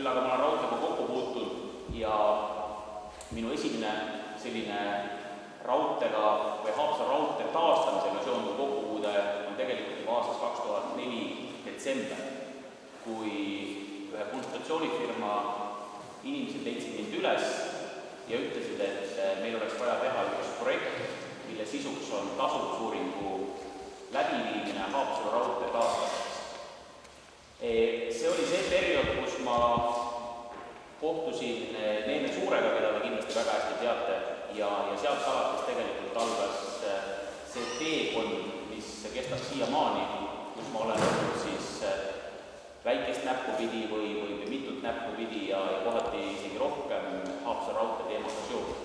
küll aga ma olen raudteega kokku puutunud ja minu esimene selline raudteega või Haapsalu raudtee taastamisega seonduv kokkupuude on tegelikult juba aastast 2004 detsember, kui ühe konsultatsioonifirma inimesed leidsid mind üles ja ütlesid, et meil oleks vaja teha üks projekt, mille sisuks on tasuvusuuringu läbiviimine Haapsalu raudtee taastamiseks. See oli see periood, kus ma kohtusin Neeme Suurega, keda te kindlasti väga hästi teate, ja sealt alates tegelikult algas see teekond, mis kestab siiamaani, kus ma olen olnud siis väikest näppu pidi või mitut näppu pidi ja kohati isegi rohkem Haapsalu raudtee teemaga seotud.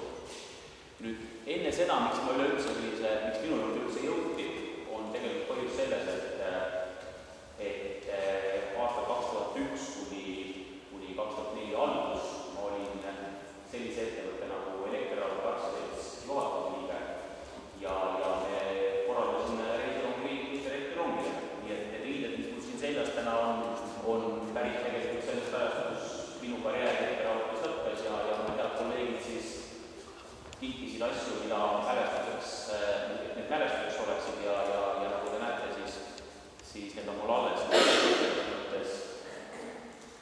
Nüüd, enne seda, miks minu juurde üldse jõuti, on tegelikult põhjus selles, et aastal 2001 kuni 2004 algus ma olin sellise ettevõtte nagu Elektriauto AS juhatuse liige ja me korraldasime reisirongiliiklust elektrorongile. Nii et need riided, mis mul siin seljas täna on pärit tegelikult sellest ajast, kus minu karjäär Elektriautos lõppes ja mu head kolleegid siis kiikisid asju, mida need mälestuseks oleksid ja nagu te näete, siis need on mul alles.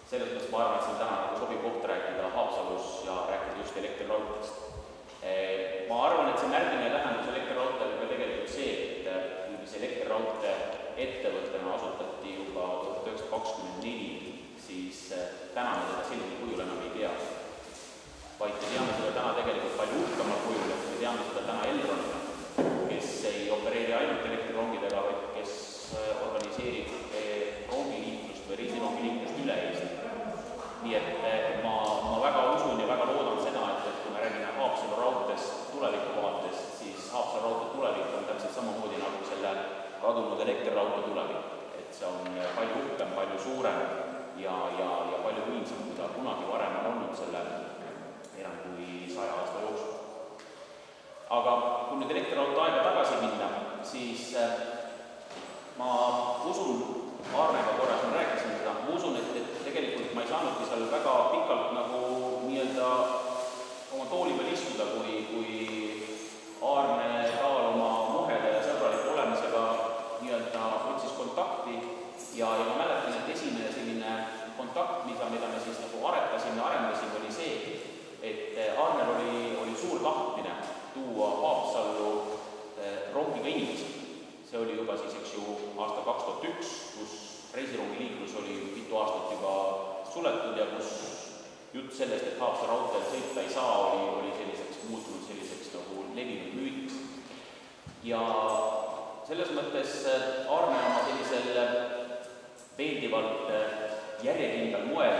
Selles mõttes ma arvan, et see on täna sobiv koht rääkida Haapsalus ja rääkida just elektriraudteest. Ma arvan, et see märgiline tähendus elektriraudteel ka tegelikult see, et mis elektriraudtee ettevõttena asutati juba 1924, siis täna me seda sellisel kujul enam ei tea. Vaid me teame seda täna tegelikult palju uhkemal kujul, et me teame seda täna Elronina, kes ei opereeri ainult elektrirongidega, vaid kes organiseerib rongiliiklust või reisirongiliiklust üle Eesti. Nii et ma väga usun ja väga loodan seda, et kui me räägime Haapsalu raudteest tulevikuvaatest, siis Haapsalu raudtee tulevik on täpselt samamoodi nagu selle kadunud elektriraudtee tulevik. Et see on palju uhkem, palju suurem ja palju võimsam, kui ta kunagi varem on olnud selle enam kui 100 aasta jooksul. Aga kui nüüd elektriraudtee aega tagasi minna, siis ma usun, Aarnega korras ma rääkisin seda, ma usun, et tegelikult ma ei saanudki seal väga pikalt nagu nii-öelda oma tooli peal istuda, kui Aarne Taal oma muheda ja sõbraliku olemisega nii-öelda otsis kontakti ja ma mäletan, et esimene selline kontakt, mida me siis nagu arendasime, oli see, et Aarnel oli suur tahtmine tuua Haapsallu rongiga inimesi. See oli juba siis, eks ju, aasta 2001, kus reisirongiliiklus oli mitu aastat juba suletud ja kus jutt sellest, et Haapsalu raudteel sõita ei saa, oli muutunud selliseks nagu levinud müüdiks. Ja selles mõttes Aarne oma sellisel veendivalt järjekindlal moel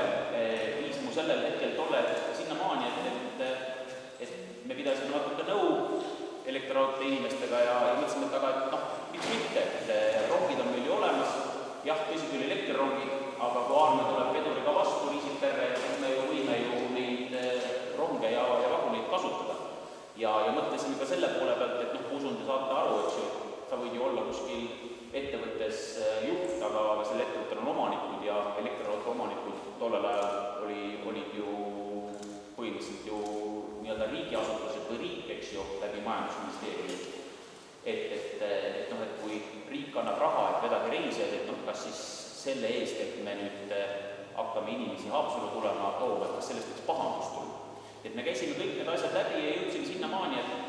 viis mu sellel hetkel tolle sinnamaani, et me pidasime natuke nõu elektriraudtee inimestega ja mõtlesime, et miks mitte, et rongid on meil ju olemas, jah, tõsi küll elektrirongid, aga kui Aarne tuleb veduriga vastu Riisipere, siis me võime ju neid ronge ja vaguneid kasutada. Ja mõtlesime ka selle poole pealt, et usun, te saate aru, et sa võid ju olla kuskil ettevõttes juht, aga selle ettevõttel on omanikud ja elektriraudtee omanikud tollel ajal olid ju põhimõtteliselt ju nii-öelda riigiasutused või riik, eks ju, läbi majandusministeeriumi. Et kui riik annab raha, et vedagi reisijad, et kas siis selle eest, et me nüüd hakkame inimesi Haapsalu tulema tooma, et kas sellest võiks pahandus tulla. Et me käisime kõik need asjad läbi ja jõudsime sinnamaani, et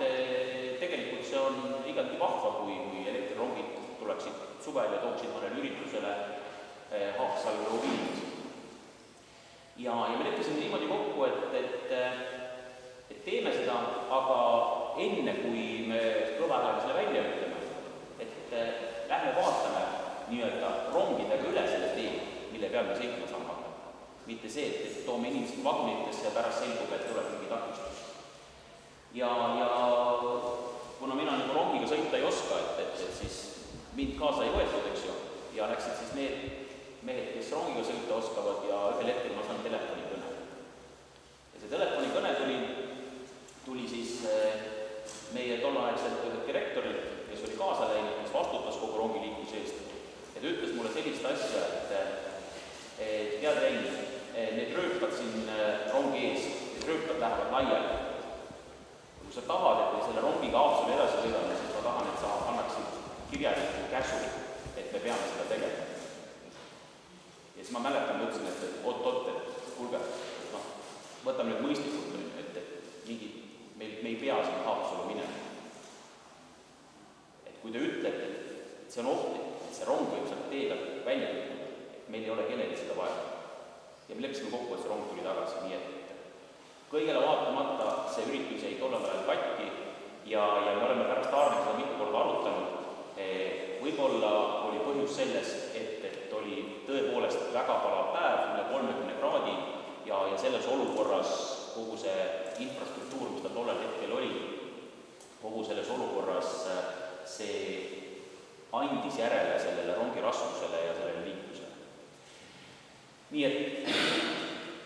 tegelikult see on igati vahva, kui elektrirongid tuleksid suvel ja tooksid mõnele üritusele Haapsallu inimesi. Ja me leppisime niimoodi kokku, et teeme seda, aga enne kui me kõvahäälega selle välja ütleme, et lähme vaatame nii-öelda rongidega üle selle tee, mille peal me sõitma saame hakata. Mitte see, et toome inimesed vagunitesse ja pärast selgub, et tuleb mingi takistus. Ja kuna mina nagu rongiga sõita ei oska, et siis mind kaasa ei võetud, eks ju, ja läksid siis need mehed, kes rongiga sõita oskavad ja ühel hetkel ma saan telefonikõne. Ja see telefonikõne tuli siis meie tolleaegselt direktorilt, kes oli kaasa läinud, kes vastutas kogu rongiliikluse eest. Ja ta ütles mulle sellist asja, et tead Rein, need rööpad lähevad laiali. Kui sa tahad, et me selle rongiga Haapsalu edasi sõidame, siis ma tahan, et sa annaksid kirjaliku käsu, et me peame seda tegema. Ja siis ma mäletan, ma ütlesin, et oot, et kuulge, võtame nüüd mõistlikult, et me ei pea siin Haapsalu minema. Et kui te ütlete, et see on ohtlik, et see rong võib sealt teega välja lükkuda, et meil ei ole kellelgi seda vaja. Ja me leppisime kokku, et see rong tuli tagasi, nii et kõigele vaatamata see üritus jäi tollel ajal katki ja me oleme pärast Aarne seda mitu korda arutanud. Võib-olla oli põhjus selles, et oli tõepoolest väga palav päev, üle 30 kraadi ja selles olukorras kogu see infrastruktuur, mis ta tollel hetkel oli, kogu selles olukorras see andis järele sellele rongi raskusele ja sellele liiklusele. Nii et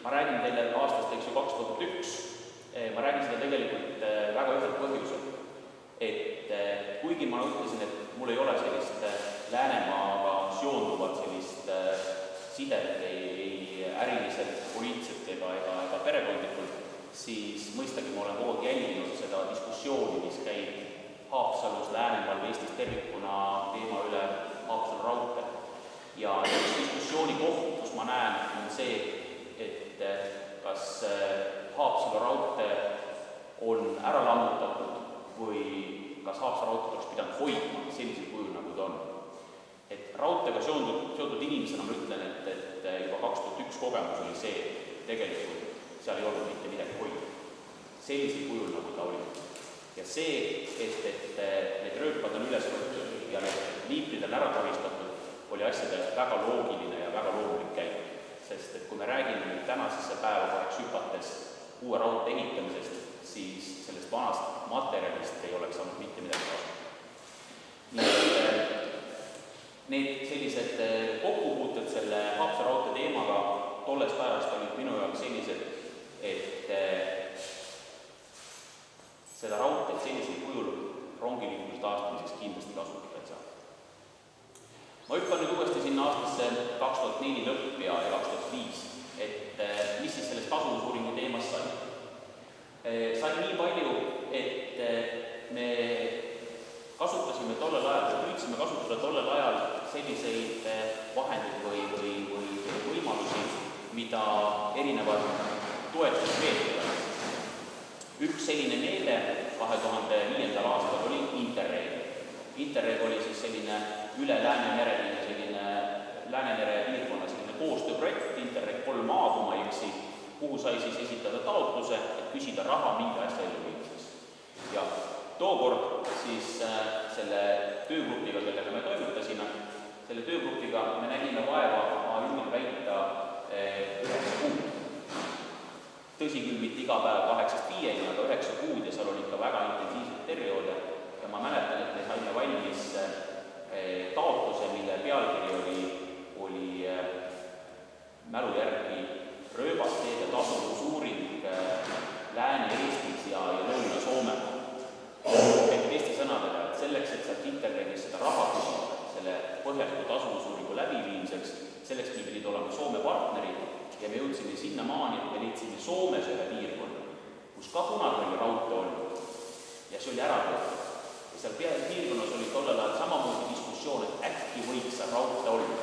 ma räägin teile aastast 2001, ma räägin seda tegelikult väga ühel põhjusel, et kuigi ma ütlesin, et mul ei ole sellist Läänemaaga seonduvat sellist sidet ei äriliselt, poliitselt ega perekondlikult, siis mõistagi ma olen kogu aeg jälginud seda diskussiooni, mis käib Haapsalus, Läänemaal, Eestis tervikuna teema üle Haapsalu raudtee. Ja üks diskussiooni koht, kus ma näen, on see, et kas Haapsalu raudtee on ära lammutatud või kas Haapsalu raudtee oleks pidanud hoidma sellisel kujul, nagu ta on. Et raudteega seotud inimesena ma ütlen, et juba 2001 kogemus oli see, et tegelikult seal ei olnud mitte midagi hoida. Sellisel kujul, nagu ta oli. Ja see, et need rööpad on üles võetud ja need liiprid on ära koristatud, oli asjade väga loogiline ja väga loomulik käik. Sest et kui me räägime nüüd tänasesse päeva korraks hüpates uue raudtee ehitamisest, siis sellest vanast materjalist ei oleks saanud mitte midagi kasu. Nii et need sellised kokkupuuted selle Haapsalu raudtee teemaga tollest ajast olid minu jaoks sellised, et seda raudteed sellisel kujul rongiliikluse taastamiseks kindlasti kasutada ei saa. Ma hüppan nüüd uuesti sinna aastasse 2004 lõpp ja 2005, et mis siis sellest tasuvusuuringu teemast sai. Sai nii palju, et me kasutasime tollel ajal, püüdsime kasutada tollel ajal selliseid vahendeid või võimalusi, mida erinevad toetusmeetmed. Üks selline meede 2005. aastal oli Interreg. Interreg oli siis selline üle Läänemere piirkonna selline koostööprojekt, Interreg 3A, kui ma ei eksi, kuhu sai siis esitada taotluse, et küsida raha mingi asja elluviimiseks. Ja tookord siis selle töögrupiga, kellega me toimutasime, selle töögrupiga me nägime vaeva, ma julgen väita, 9 kuud. Tõsi küll, mitte iga päev 8-5, aga 9 kuud ja seal oli ikka väga intensiivsed perioode. Ja ma mäletan, et me saime valmis taotluse, mille pealkiri oli mälu järgi rööbasteede tasuvusuuring Lääne-Eestis ja Lõuna-Soome. Et teiste sõnadega, et selleks, et sealt Interregis seda raha küsida, selle põhjaliku tasuvusuuringu läbiviimiseks, selleks me pidid olema Soome partnerid ja me jõudsime sinna maani, et me leidsime Soomes ühe piirkonna, kus ka kunagi oli raudtee olnud ja see oli ära tehtud. Ja seal piirkonnas oli tollel ajal samamoodi diskussioon, et äkki võiks seal raudtee olla.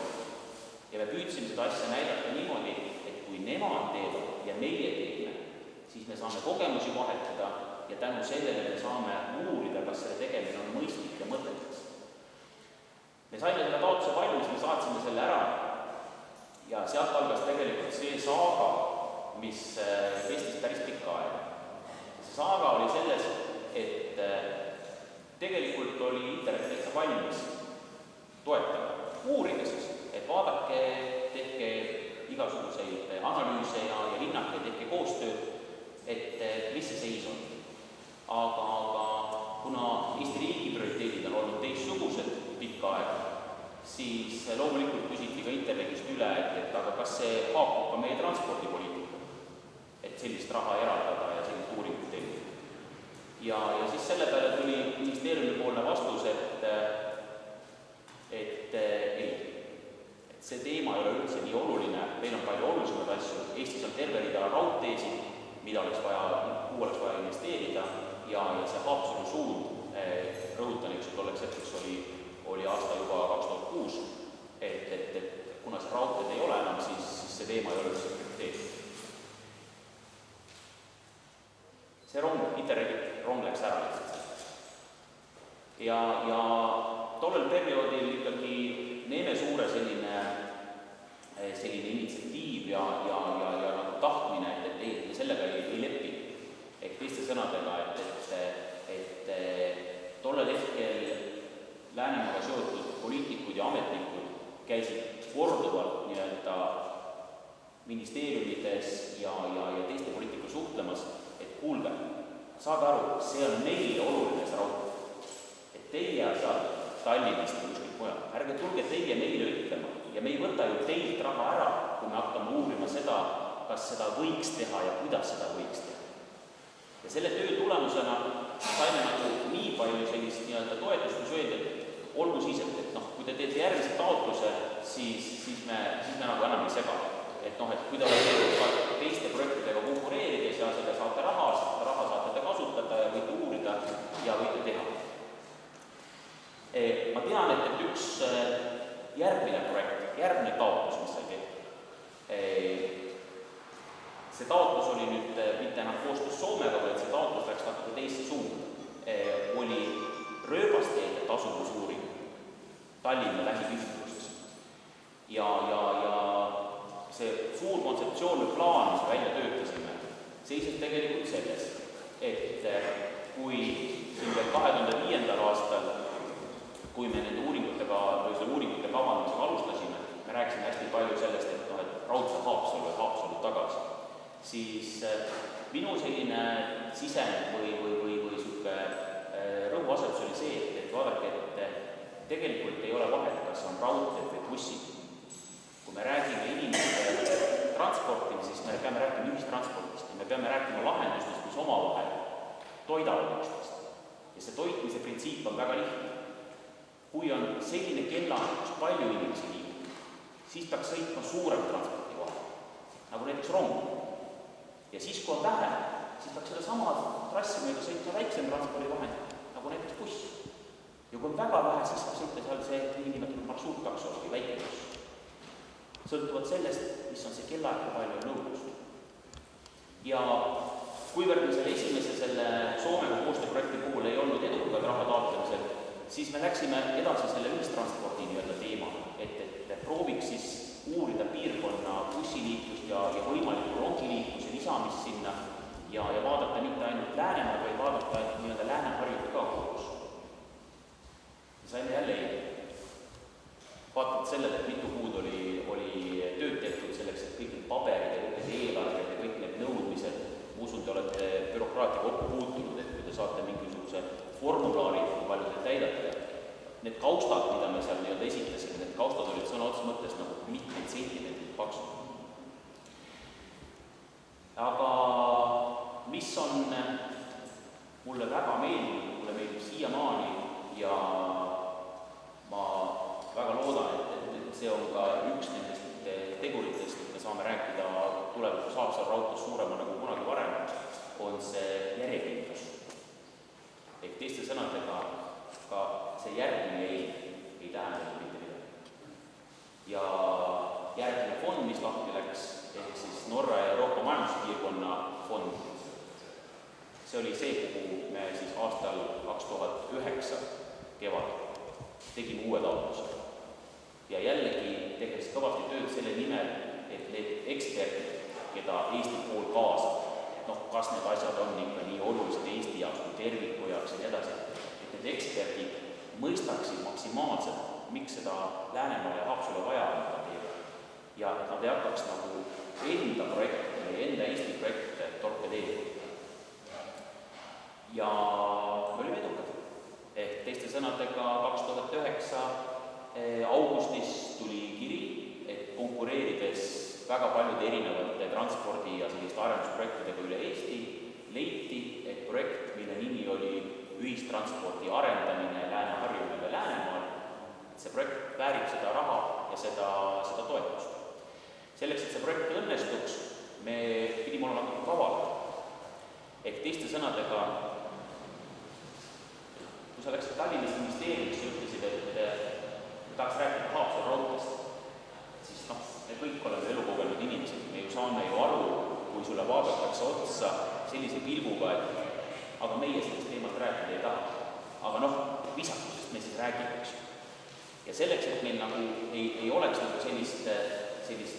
Ja me püüdsime seda asja näidata niimoodi, et kui nemad teevad ja meie teeme, siis me saame kogemusi vahetada ja tänu sellele me saame uurida, kas selle tegemine on mõistlik ja mõttekas. Me saime selle taotluse valmis, me saatsime selle ära ja sealt algas tegelikult see saaga, mis kestis päris pikka aega. See saaga oli selles, et tegelikult oli Interreg täitsa valmis toetama. Uurige siis, et vaadake, tehke igasuguseid analüüse ja hinnake, tehke koostööd, et mis see seis on. Aga kuna Eesti riigi prioriteedid on olnud teistsugused pikka aega, siis loomulikult küsiti ka Interregist üle, et aga kas see haakub ka meie transpordipoliitika, et sellist raha eraldada ja sellist uuringut tellida. Ja siis selle peale tuli ministeeriumi poolne vastus, et ei, et see teema ei ole üldse nii oluline, meil on palju olulisemaid asju, Eestis on terve rida raudteesid kuhu oleks vaja investeerida ja see Haapsalu suund, rõhutan, et tolleks hetkeks oli aasta juba 2006, et kuna see raudteed ei ole enam, siis see teema ei ole üldse prioriteet. See Interregi rong läks ära lihtsalt. Ja tollel perioodil ikkagi Neeme Suure selline initsiatiiv ja nagu tahtmine, et me sellega ei lepi. Ehk teiste sõnadega, et tollel hetkel Läänemaaga seotud poliitikud ja ametnikud käisid korduvalt nii-öelda ministeeriumides ja teiste poliitika suhtlemas, et kuulge, saage aru, see on meile oluline see raudtee. Et teie seal Tallinnast või kuskilt mujal, ärge tulge teie meile ütlema ja me ei võta ju teilt raha ära, kui me hakkame uurima seda, kas seda võiks teha ja kuidas seda võiks teha. Ja selle töö tulemusena saime nagu nii palju sellist nii-öelda toetust, kus öeldi, et olgu siis, et kui te teete järgmise taotluse, siis me nagu enam ei sega. Et kui te olete teiste projektidega konkureerides ja selle saate raha saate te kasutada ja võite uurida ja võite teha. Ma tean, et üks järgmine projekt, järgmine taotlus, mis sai tehtud. See taotlus oli nüüd mitte enam koostöös Soomega, vaid see taotlus läks natuke teisse suunda. Oli rööbasteede tasuvusuuring Tallinna lähiküsimustes. Ja see suur kontseptsioon või plaan, mis välja töötasime, seisis tegelikult selles, et kui siin veel 2005. aastal, kui me nende uuringute kavandamisega alustasime, me rääkisime hästi palju sellest, et raudse Haapsalu tagasi, siis minu selline sisend või siuke rõhuasetus oli see, et vaadake, et tegelikult ei ole vahet, kas on raudteed või bussid. Kui me räägime inimeste transportimisest, siis me peame rääkima ühistransportist ja me peame rääkima lahendustest, mis omavahel toidavad üksteist. Ja see toitmise printsiip on väga lihtne. Kui on selline kellaaeg, kus palju inimesi liigub, siis peaks sõitma suurem transporti vahel, nagu näiteks rong. Ja siis, kui on vähe, siis peaks seda sama trassi mööda sõitma väiksem transpordivahend, nagu näiteks buss. Ja kui on väga vähe, siis saab sõita seal see niinimetatud marsruuttakso või väike buss. Sõltuvad sellest, mis on see kellaaeg ja palju nõudlus. Ja kuivõrd me selle esimese Soomega koostööprojekti puhul ei olnud edukad raha taotlemisel, siis me läksime edasi selle ühistranspordi nii-öelda teema, et prooviks siis uurida piirkonna bussiliiklust ja võimalikku rongiliikluse lisamist sinna ja vaadata mitte ainult Läänemaad, vaid vaadata nii-öelda Lääne-Harjut ka koos. Saime jälle vaatavad sellele, et mitu kuud oli tööd tehtud selleks, et kõik need paberid ja kõik need eelarved ja kõik need nõudmised, ma usun, te olete bürokraatia kokku puutunud, et kui te saate mingisuguse formulaari, kui palju te täidate. Need kaustad, mida me seal nii-öelda esitasime, need kaustad olid sõna otsa mõttes nagu mitmeid sentimeetrit paksud. Aga mis on mulle väga meeldib siiamaani ja ma väga loodan, et see on ka üks nendest teguritest, et me saame rääkida tulevikus Haapsalu raudteest suurema nagu kunagi varem, on see järjekindlus. Ehk teiste sõnadega ka see järgmine ei tähenda mitte midagi. Ja järgmine fond, mis lahti läks, ehk siis Norra ja Euroopa majanduspiirkonna fond, see oli see, kuhu me siis aastal 2009 kevad tegime uue taotluse. Ja jällegi tehes kõvasti tööd selle nimel, et need eksperdid, keda Eesti pool kaasab, kas need asjad on ikka nii olulised Eesti jaoks kui terviku jaoks ja nii edasi, et need eksperdid mõistaksid maksimaalselt, miks seda Läänemaa ja Haapsalu vaja teha. Ja et nad ei hakkaks nagu enda projekte või enda Eesti projekte torpedeerida. Ja me olime edukad. Ehk teiste sõnadega 2009 augustis tuli kiri, et konkureerides väga paljude erinevate transpordi ja selliste arendusprojektidega üle Eesti leiti, et projekt, mille nimi oli ühistranspordi arendamine Lääne-Harjumaal ja Läänemaal, see projekt väärib seda raha ja seda toetust. Selleks, et see projekt õnnestuks, me pidime olema natuke kavalad. teiste sõnadega, kui sa läksid Tallinnas ministeeriumisse ja ütlesid, et tahaks rääkida Haapsalu raudteest, siis me kõik oleme elukogenud inimesed, me ju saame ju aru, kui sulle vaadatakse otsa sellise pilguga, et aga meie sellest teemalt rääkida ei taha. Aga visakusest me siis räägime, eks. Ja selleks, et meil nagu ei oleks nagu sellist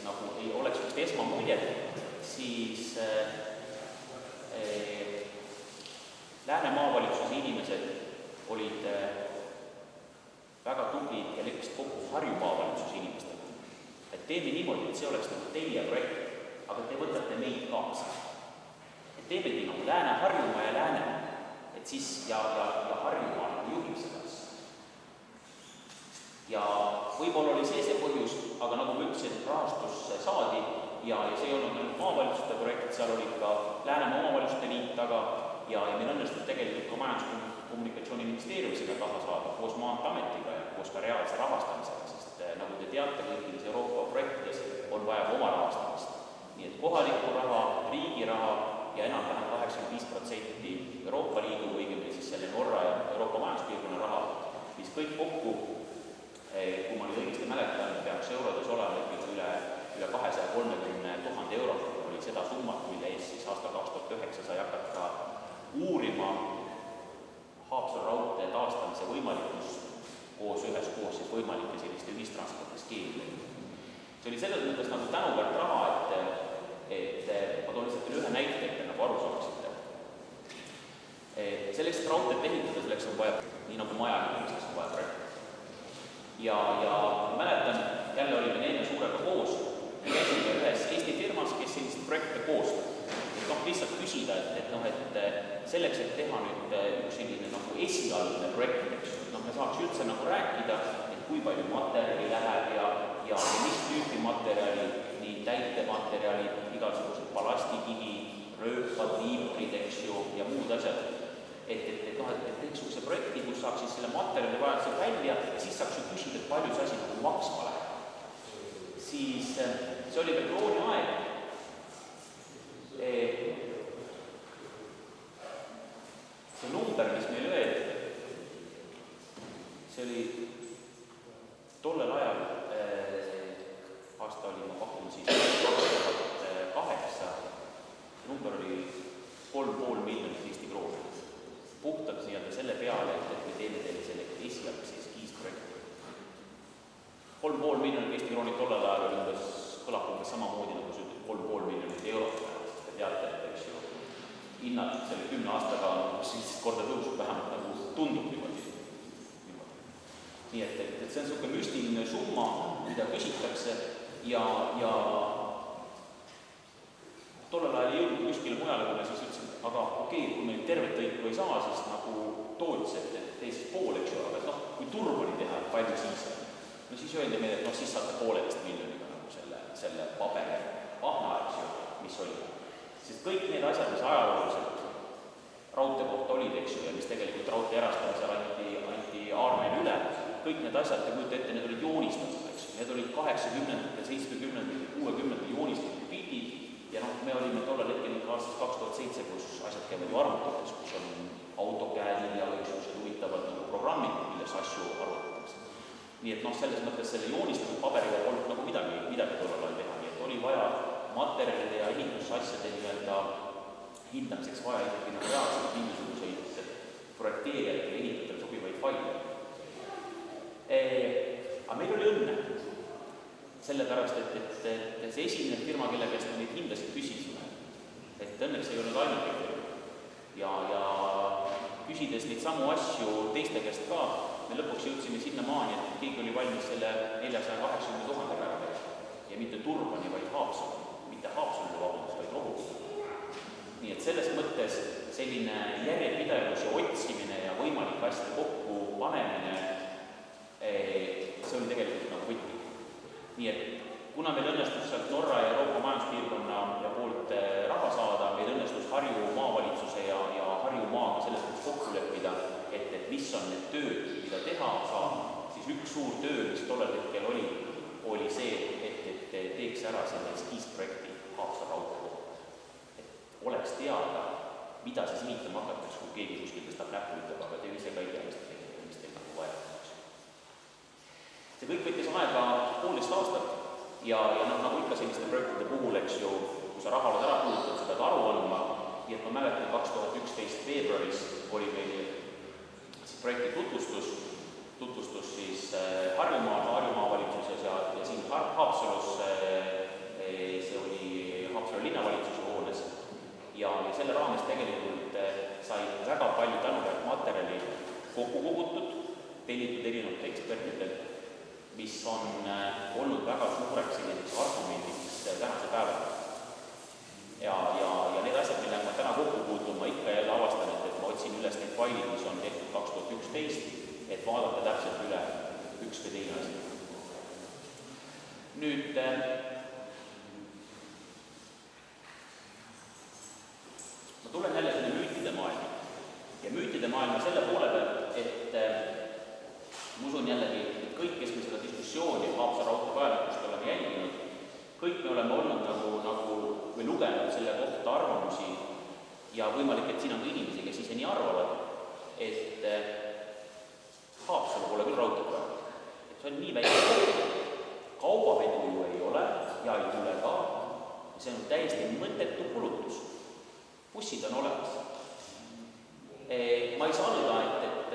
nagu ei oleks just esmamuljet, siis Lääne maavalitsuse inimesed olid väga tublid ja leppisid kokku Harju maavalitsuse inimestega. Et teeme niimoodi, et see oleks nagu teie projekt, aga te võtate meid kaasa. Et teemegi nagu Lääne, Harjumaa ja Läänemaa, et siis ja Harjumaa nagu juhib seda. Ja võib-olla oli see põhjus, aga nagu ma ütlesin, rahastus saadi ja see ei olnud ainult maavalitsuste projekt, seal oli ka Läänemaa omavalitsuste liit taga ja meil õnnestus tegelikult ka Majandus-Kommunikatsiooniministeerium seda taha saada koos Maanteeametiga ja koos ka reaalse rahastamisega, sest nagu te teate, kõikides Euroopa projektides on vaja oma rahastamist. Nii et kohalikku raha, riigi raha ja enam-vähem 85% Euroopa Liidu õigemini siis selle Norra ja Euroopa majanduspiirkonna raha, mis kõik kokku, kui ma nüüd õigesti mäletan, peaks eurodes olema üle 230 000 eurot oli seda summat, mille eest siis aastal 2009 sai hakata uurima Haapsalu raudtee taastamise võimalikkust üheskoos siis võimalike selliste ühistranspordiskeemidega. See oli selles mõttes nagu tänuväärt raha, et ma toon lihtsalt ühe näite, et nagu aru saaksite. Selleks, et raudteed ehitada, selleks on vaja, nii nagu maja ehitamiseks on vaja projekti. Ja mäletan, jälle olime Neeme Suurega koos, käisime ühes Eesti firmas, kes selliseid projekte koostab. Lihtsalt küsida, et selleks, et teha nüüd üks selline nagu esialgne projekt, me saaks üldse nagu rääkida, et kui palju materjali läheb ja mis tüüpi materjali, nii täitematerjalid, igasugused balastikivi, rööpad, liiprid, eks ju, ja muud asjad. Et teeks see projekti, kus saaks siis selle materjali vajaduse välja ja siis saaks ju küsida, et palju see asi nagu maksma läheb. Siis see oli veel krooni aeg. See number, mis meil öeldi, see oli tollel ajal, aasta oli, ma pakun siis 2008, number oli 3,5 miljonit Eesti krooni. Puhtaks nii-öelda selle peale, et me teeme teile selle esialgse eskiisprojekti. 3,5 miljonit Eesti kroonid tollel ajal oli kõlab umbes samamoodi, nagu see 3,5 miljonit eurot. Te teate, et eks ju, hinnad selle 10 aastaga on 15 korda tõusnud, vähemalt nagu tundub niimoodi. Nii et see on selline müstiline summa, mida küsitakse ja tollel ajal ei jõudnud kuskile mujale, kui me siis ütlesin, aga okei, kui meil tervet lõiku ei saa, siis nagu tootsed teisest pool, eks ju, aga kui turbani teha, palju siis on. No siis öeldi meile, et siis saate 1,5 miljoniga nagu selle paberi ahna, eks ju, mis oli. Sest kõik need asjad, mis ajalooliselt raudtee kohta olid, eks ju, ja mis tegelikult raudtee erastamisel anti Aarmel üle, kõik need asjad, te kujute ette, need olid joonistatud, eks ju. Need olid 80-ndatel, 70-ndatel, 60-ndatel joonistatud pildid ja me olime tollel hetkel ikka aastas 2007, kus asjad käivad ju arvutades, kus on autokäedid ja igasugused huvitavad nagu programmid, milles asju arvutatakse. Nii et selles mõttes selle joonistatud paberiga polnud nagu midagi tollel ajal teha, nii et oli vaja materjalide ja ehitusasjade nii-öelda hindamiseks vaja ikkagi nagu reaalselt mingisuguseid projekteerijaid ja ehitajatel sobivaid faile. Aga meil oli õnne, sellepärast, et see esimene firma, kelle käest me neid hindasid küsisime, et õnneks ei olnud ainult firma. Ja küsides neid samu asju teiste käest ka, me lõpuks jõudsime sinna maani, et keegi oli valmis selle 480 000 ära ja mitte Turbani, vaid Haapsalu. Mitte Haapsalu vabandus, vaid Rohuküla. Nii et selles mõttes selline järjepidevus ja otsimine ja võimalik asjade kokku panemine, see oli tegelikult nagu võti. Nii et kuna meil õnnestus sealt Norra ja Euroopa majanduspiirkonna ja poolt raha saada, meil õnnestus Harju maavalitsuse ja Harju maaga selles mõttes kokku leppida, et mis on need tööd, mida teha saab, siis üks suur töö, mis tollel hetkel oli see, et teeks ära selle eskiisprojekti Haapsalu raudtee kohta. Et oleks teada, mida siis ehitama hakatakse, kui keegi kuskil tõstab näppu, ütleb, aga te ise ka ei tea, mis teil nagu vaja. See kõik võttis aega 1,5 aastat ja nagu ikka selliste projektide puhul, eks ju, kui sa raha oled ära kulutanud, sa pead aru andma, nii et ma mäletan, 2011 veebruaris oli meil projekti tutvustus siis Harjumaa valitsuses ja siin Haapsalus, see oli Haapsalu linnavalitsuse hoones ja selle raames tegelikult sai väga palju tänuväärt materjali kokku kogutud, tellitud erinevad ekspertidelt, mis on olnud väga suureks selliseks argumendiks tänase päeva. Ja need asjad, millega ma täna kokku puutun, ma ikka jälle avastan, et ma otsin üles neid failid, mis on tehtud 2011, et vaadata täpselt üle üks või teine asi. Nüüd, ma tulen jälle selle müütide maailma. Ja müütide maailma selle poole pealt, et ma usun jällegi, et kõik, kes me seda diskussiooni Haapsalu raudtee vajalikust oleme jälginud, kõik me oleme olnud või lugenud selle kohta arvamusi ja võimalik, et siin on ka inimesi, kes ise nii arvavad, et Haapsalu pole küll raudteed vaja. See on nii väike, kaubavedu ju ei ole ja ei tule ka. See on täiesti mõttetu kulutus. Bussid on olemas. Ma ei saa öelda, et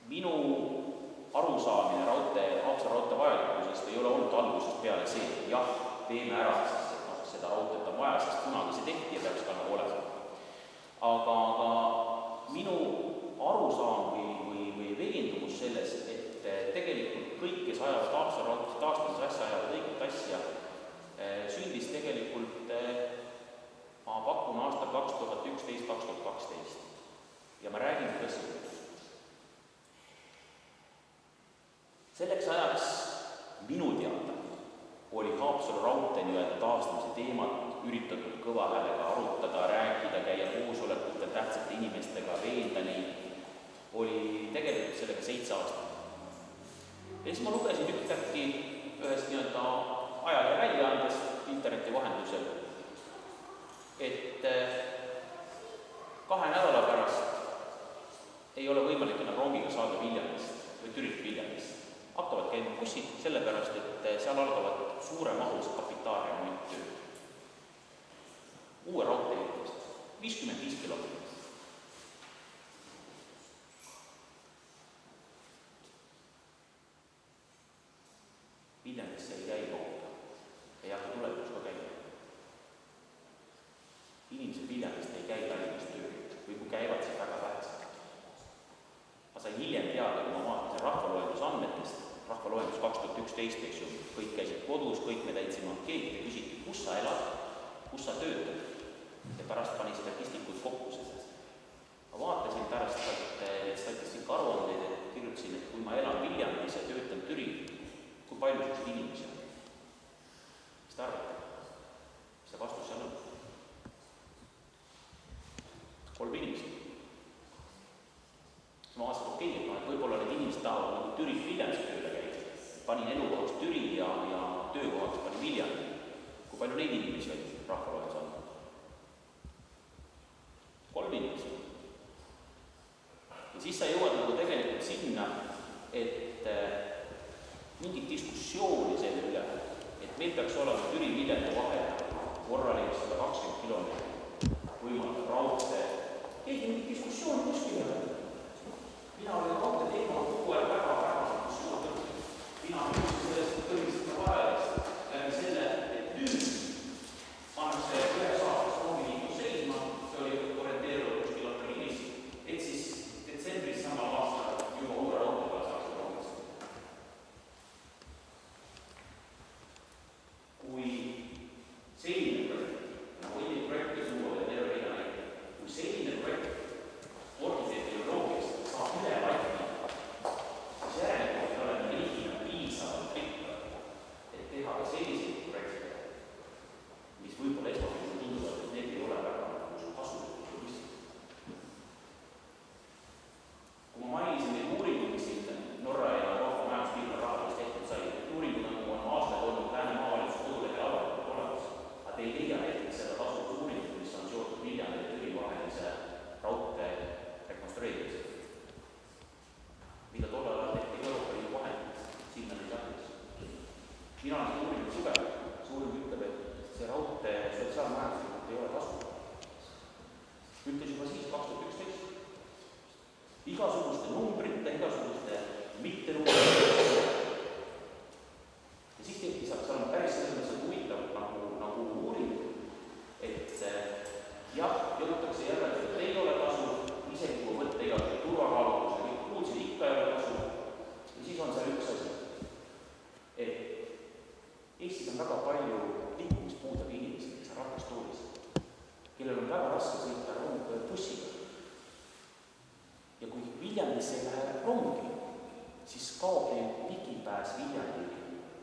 minu arusaamine Haapsalu raudtee vajalikkusest ei ole olnud algusest peale see, et jah, teeme ära, sest seda raudteed on vaja, sest kunagi see tehti ja peaks ka nagu olema. Aga minu arusaam või veendumus selles, et tegelikult kõik, kes ajavad Haapsalu raudtee taastamise asja, ajavad õiget asja, sündis tegelikult, ma pakun aastal 2011-2012 ja ma räägin tõsiselt. Selleks ajaks minu teada oli Haapsalu raudtee nii-öelda taastamise teemat üritatud kõva häälega arutada, rääkida, käia koosolekutel tähtsate inimestega, veenda neid, oli tegelikult sellega 7 aastat. Ja siis ma lugesin ühtäkki ühest nii-öelda ajalehe väljaandest interneti vahendusel, et 2 nädala pärast ei ole võimalik enam rongiga saada Viljandist või Türilt Viljandist. Hakkavad käima bussid, sellepärast, et seal algavad suure mahus kapitaalremonttööd. Uue raudtee ehitamist, 55 kilomeetrit. Viljandisse ei käi kohta, ei hakka tulevikus ka käima. Inimesed Viljandist ei käi Tallinnast tööd või kui käivad, siis väga vähesed. Ma sain hiljem teada, kui ma vaatasin rahvaloenduse andmetest, rahvaloendus 2011, eks ju, kõik käisid kodus, kõik me täitsime ankeeti ja küsiti, kus sa elad, kus sa töötad ja pärast pani statistikud kokku sellest. Ma vaatasin pärast statistika aruandeid, et kirjutasin, et kui ma elan Viljandis ja töötan Türil, kui palju sellised inimesi on? Mis te arvate? Mis see vastus seal on? 3 inimesi. Ma vaatasin, okei, et võib-olla need inimesed tahavad nagu Türil Viljandis tööle käia. Panin elukohaks Türil ja töökohaks panin Viljandi. Kui palju neid inimesi oli rahvaloendus andnud? 3 inimesi. Ja siis sa jõuad nagu tegelikult sinna, et mingit diskussiooni selle üle, et meil peaks olema Türil Viljandi vahel korralik 120 kilomeetrit, võimaldab raudtee. Keegi mingit diskussiooni kuskil ei ole. Mina olen raudtee teemal kogu aeg väga diskussioon. Mina mõtlesin sellest põhimõtteliselt vajalist läbi selle, et nüüd pannakse igasuguste numbrite, igasuguste mittenumbrite. Ja siis tehti saab olema päris selles mõttes huvitav nagu uuring, et jah, jõutakse jälle, et ei ole tasu, isegi kui võtta igasuguse turvakaalutluse, kõik kuulsid, ikka ei ole tasu. Ja siis on seal üks asi, et Eestis on väga palju liikumispuudega inimesi, kes on ratastoolis, kellel on väga raske sõita bussiga. Ja kui Viljandisse ei lähe rongi, siis kaob neil ligipääs Viljandi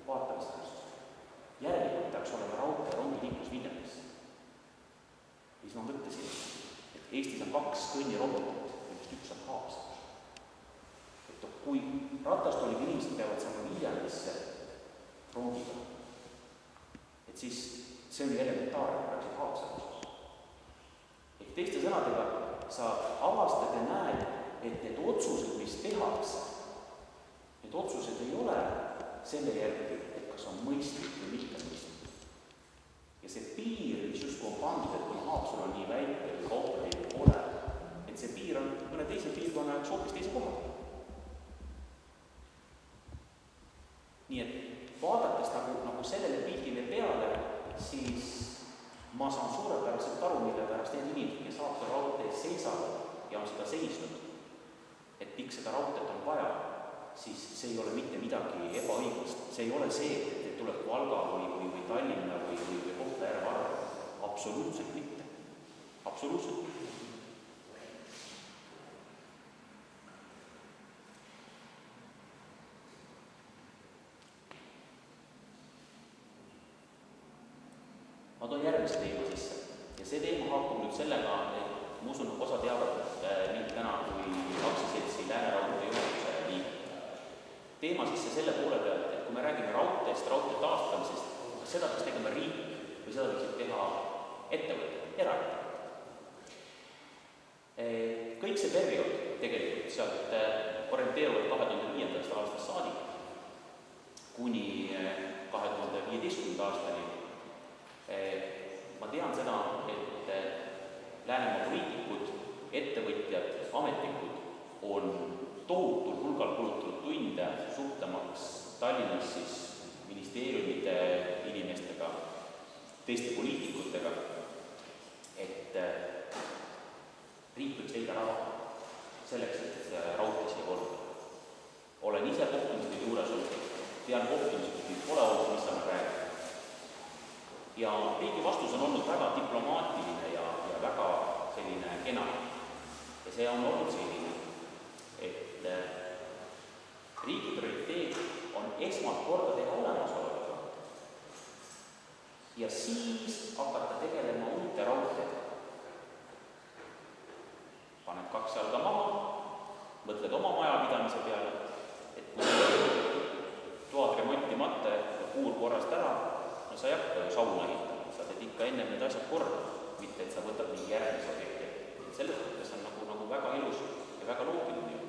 vaatamisväärsus. Järelikult peaks olema raudtee rongiliiklus Viljandisse. Ja siis ma mõtlesin, et Eestis on 2 kõnnirongit, millest üks on Haapsalus. Et kui ratastooliga inimesed peavad saama Viljandisse rongiga, et siis see on elementaarne praegu Haapsalus. Ehk teiste sõnadega sa avastad ja näed, et need otsused, mis tehakse, need otsused ei ole selle järgi, et kas on mõistlik või mitte mõistlik. Ja see piir, mis justkui on pandud, et kui Haapsalu on nii väike või Kohtla-Liidu pole, et see piir on mõne teise piirkonna jaoks hoopis teise koha. Nii et vaadates nagu sellele pildile peale, siis ma saan suurepäraselt aru, mille pärast need inimesed, kes Haapsalu raudtees seisavad ja on seda seisnud, et miks seda raudteed on vaja, siis see ei ole mitte midagi ebaõiglast. See ei ole see, et tuleb Valga või Tallinna või Kohtla-Järve arve. Absoluutselt mitte. Absoluutselt mitte. Ma toon järgmist teema sisse. Ja see teema haakub nüüd sellega, et ma usun, osa teavad mind täna kui aktsiaseltsi Lääneraudtee juhatuse liiget. Teema sisse selle poole pealt, et kui me räägime raudteest, raudtee taastamisest, kas seda peaks tegema riik või seda võiksid teha ettevõtted, eraettevõtted. Kõik see periood tegelikult sealt orienteeruvad 2005. aastast saadik kuni 2015. aastani. Ma tean seda, et Läänemaa poliitikud, ettevõtjad, ametnikud on tohutul hulgal kulutanud tunde suhtlemaks Tallinnas siis ministeeriumide inimestega, teiste poliitikutega, et riik võiks leida raha selleks, et raudtees ei korda. Olen ise kohtumistel juures olnud, tean kohtumistel, mis pole olnud, mis saame räägida. Ja riigi vastus on olnud väga diplomaatiline ja väga selline kena. Ja see on olnud selline, et riigi prioriteet on esmalt korda teha olemasolevaga ja siis hakata tegelema uute raudteedega. Paned 2 jalga maha, mõtled oma majapidamise peale, et kui toad remontimata ja puur korrast ära, no sa ei hakka ju sauna ehitama, sa teed ikka enne need asjad korda, mitte et sa võtad mingi järgmise objekti. Selles mõttes on nagu väga ilus ja väga loogiline jutt.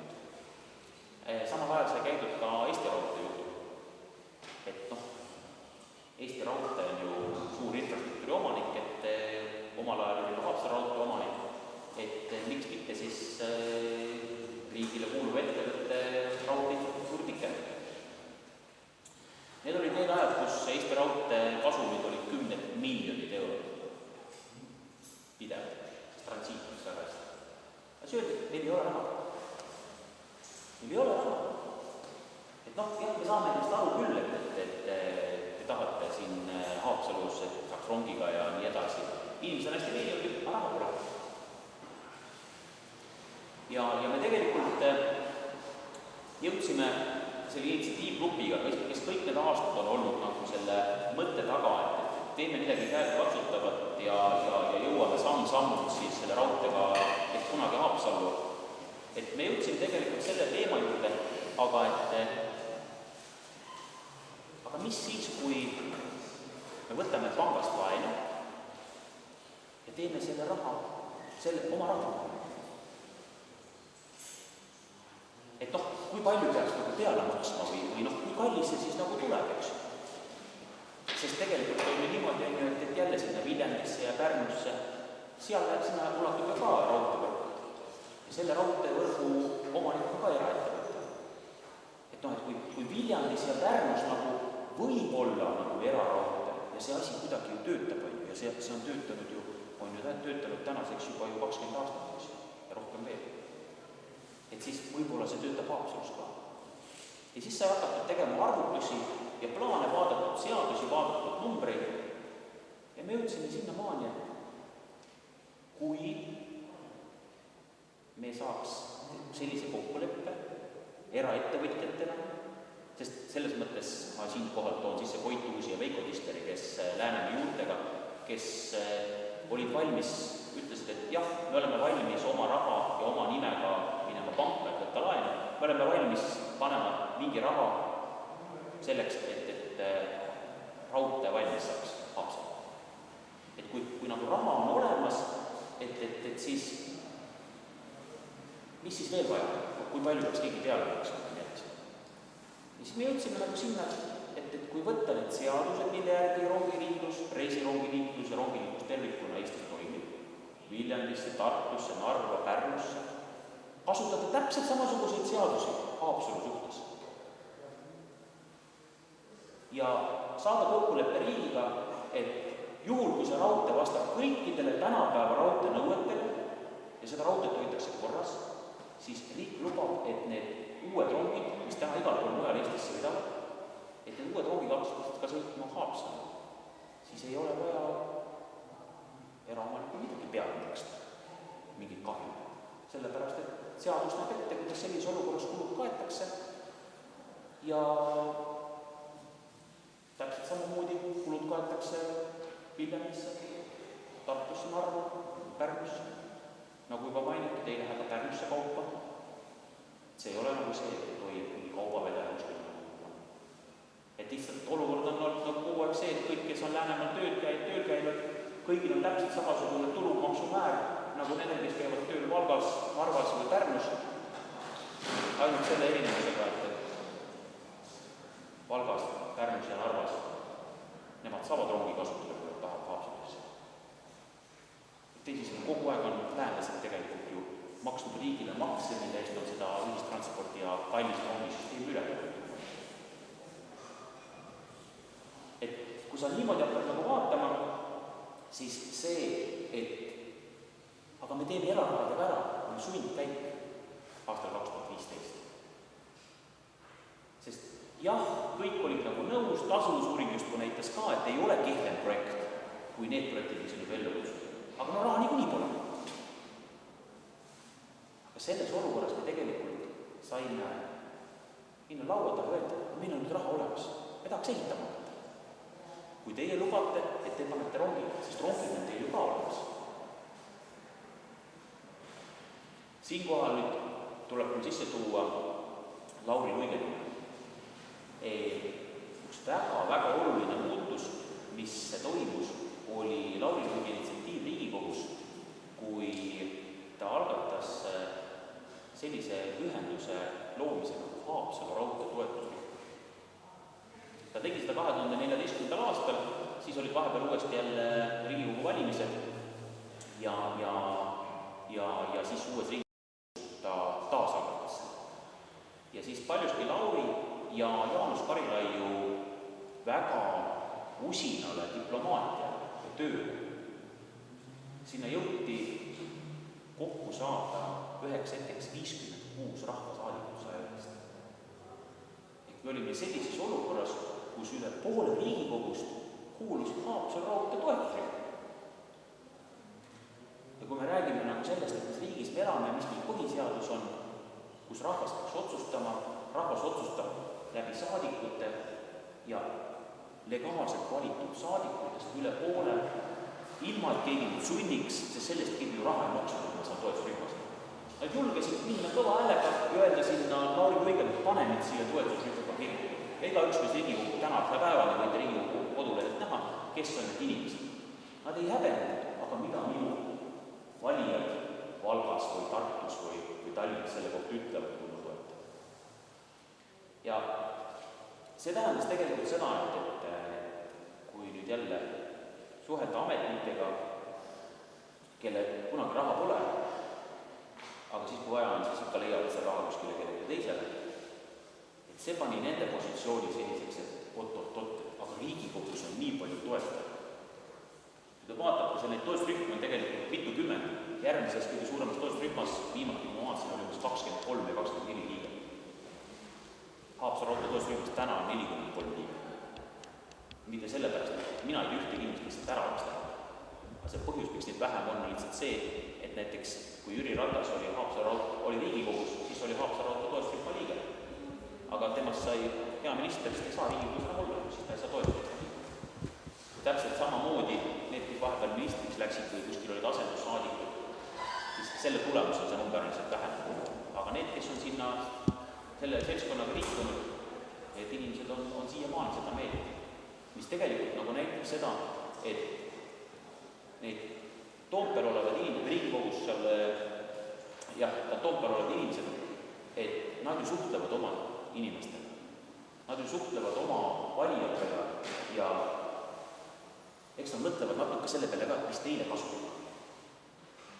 Samal ajal sai käidud ka Eesti raudtee juurde. Et Eesti raudtee on ju suur infrastruktuuri omanik, et omal ajal oli Haapsalu raudtee omanik, et miks mitte siis riigile kuuluv ettevõtte raudtee infrastruktuuri pikendada. Need olid need ajad, kus Eesti raudtee kasumid olid 10 miljonid eurot pidevalt, sest transiit võiks väga hästi. Aga see öeldi, et meil ei ole raha. Meil ei ole raha. Et jah, me saame ennast aru küll, et te tahate siin Haapsalus, et saaks rongiga ja nii edasi. Inimesed on hästi meeldi, aga raha pole. Ja me tegelikult jõudsime selle initsiatiivgrupiga, kes kõik need aastad on olnud nagu selle mõtte taga, et teeme midagi käed katsutavat ja jõuame samm-sammud siis selle raudteega ehk kunagi Haapsallu. Et me jõudsime tegelikult selle teema juurde, aga mis siis, kui me võtame pangast laenu ja teeme selle raha, oma raha? Et kui palju peaks peale maksma või kui kallis see siis tuleb, eks. Sest tegelikult oli niimoodi, et jälle sinna Viljandisse ja Pärnusse, sinna ulatub ka raudteevõrk. ja selle raudteevõrgu omanik on ka eraettevõte. Et kui Viljandis ja Pärnus nagu võib olla nagu eraraudtee ja see asi kuidagi ju töötab, ja see on töötanud tänaseks juba 20 aastat ja rohkem veel. Et siis võib-olla see töötab Haapsalus ka. Ja siis sai hakatud tegema arvutusi ja plaane vaadatud, seadusi vaadatud, numbreid ja me jõudsime sinna maani, et kui me saaks sellise kokkuleppe eraettevõtjatena, sest selles mõttes ma siinkohal toon sisse Koit Uusi ja Veiko Tisteri, kes Läänemäe juurtega, kes olid valmis, ütlesid, et jah, me oleme valmis oma raha ja oma nimega minema panka, et võtta laenu, me oleme valmis panema mingi raha selleks, et raudtee valmis saaks Haapsalu. Et kui nagu raha on olemas, et siis mis siis veel vaja, kui palju peaks keegi peale peaks olla, nii edasi. Ja siis me jõudsime nagu sinna, et kui võtta need seadused, mille järgi rongiliiklus, reisirongiliiklus ja rongiliiklus tervikuna Eestis toimib, Viljandisse, Tartusse, Narva, Pärnusse, kasutada täpselt samasuguseid seadusi Haapsalu suhtes. Ja saada kokkuleppe riigiga, et juhul, kui see raudtee vastab kõikidele tänapäeva raudtee nõuetele ja seda raudteed hoitakse korras, siis riik lubab, et need uued rongid, mis täna igal pool mujal Eestis sõidavad, et need uued rongid hakkasid ka sõitma Haapsalu. Siis ei ole vaja eraomanikul midagi peale maksta, mingit kahju. Sellepärast, et seadus näeb ette, kuidas sellise olukorras kulud kaetakse ja täpselt samamoodi kulud kaetakse Viljandisse, Tartusse, Narva, Pärnusse. Nagu juba mainitud, ei lähe ka Pärnusse kaupa. See ei ole nagu see, et tohib mingi kaubavedaja kuskil. Et lihtsalt olukord on olnud nagu kogu aeg see, et kõik, kes on Läänemaal tööl käivad, kõigil on täpselt samasugune tulumaksumäär, nagu nendel, kes käivad tööl Valgas, Narvas või Pärnus. Ainult selle erinevusega, et Valgas, Pärnus ja Narvas nemad saavad rongi kasutada, kui nad tahavad Haapsalisse. Teisisõnu, kogu aeg on läänlased tegelikult ju maksnud riigile makse, mille eest on seda ühistransporti ja kallis rongisüsteemi üle. Et kui sa niimoodi hakkad nagu vaatama, siis see, et aga me teeme erarahadega ära, on sundkäik aastal 2015. Sest jah, kõik olid nagu nõus, tasuvusuuring just näitas ka, et ei ole kehvem projekt, kui need projektid, mis on juba ellu kutsutud. Aga no raha niikuinii pole. Aga selles olukorras me tegelikult saime minna laua taha öelda, meil on nüüd raha olemas, me tahaks ehitama hakata. Kui teie lubate, et te panete rongi, sest rongid on teil ju ka olemas. Siinkohal nüüd tuleb mul sisse tuua Lauri Luigelina. Üks väga oluline muutus, mis toimus, oli Lauri Luige initsiatiiv Riigikogus, kui ta algatas sellise ühenduse loomise nagu Haapsalu raudtee toetusrühm. Ta tegi seda 2014. aastal, siis olid vahepeal uuesti jälle Riigikogu valimised ja siis uues Riigikogus ta taas algatas. Ja siis paljuski Lauri ja Jaanus Karilaiu väga usinale diplomaatiale ja tööle. Sinna jõuti kokku saada üheks hetkeks 56 rahvasaadikut 101. Me olime sellises olukorras, kus üle poole Riigikogust kuulus Haapsalu raudtee toetusrühm. Ja kui me räägime nagu sellest, et mis riigis me elame, mis meil põhiseadus on, kus rahvas peaks otsustama, rahvas otsustab läbi saadikute ja legaalselt valitud saadikutest üle poole, ilma et keegi nüüd sunniks, sest sellest keegi ju raha ei maksnud, et ma saan toetusrühmast. Nad julgesid minna kõva häälega ja öelda sinna Lauri Luigele, et pane mind siia toetusrühmaga kirja. Ega üks, mis Riigikogu tänase päevani võite Riigikogu kodulehelt näha, kes on need inimesed. Nad ei häbenenud, aga mida minu valijad Valgas või Tartus või Tallinnas selle kohta ütlevad, kui ma toetan. Ja see tähendas tegelikult seda, et kui nüüd jälle suhelda ametnikega, kelle kunagi raha pole, aga siis see pani nende positsiooni selliseks, et oot, aga Riigikogus on nii palju toetajaid. Kui te vaatate, see neid toetusrühmi on tegelikult mitukümmend. Järgmises kõige suuremas toetusrühmas viimati, kui ma vaatasin, oli umbes 23 või 24 liiget. Haapsalu raudtee toetusrühmas täna on 43 liiget. Mitte sellepärast, et mina ei tea ühtegi inimest lihtsalt ära oleks täna. Aga see põhjus, miks neid vähem on lihtsalt see, et näiteks kui Jüri Ratas oli Riigikogus, siis oli Haapsalu raudtee toetusrühma liige. Aga temast sai hea minister, sest ei saa Riigikogus enam olla, siis ta ei saa toetusrühma liige. Täpselt samamoodi need, kes vahepeal ministriks läksid või kuskil olid asendussaadikud, siis selle tulemusel see number on lihtsalt vähem. Aga need, kes on sinna selle seltskonnaga liikunud, et inimesed on siiamaani seda meelt, mis tegelikult nagu näitab seda, et neid Toompeal olevad inimesed, Riigikogus seal, Toompeal olevad inimesed, et nad ju suhtlevad oma inimestega. Nad ju suhtlevad oma valijatega ja eks nad mõtlevad natuke selle peale ka, mis neile kasutab.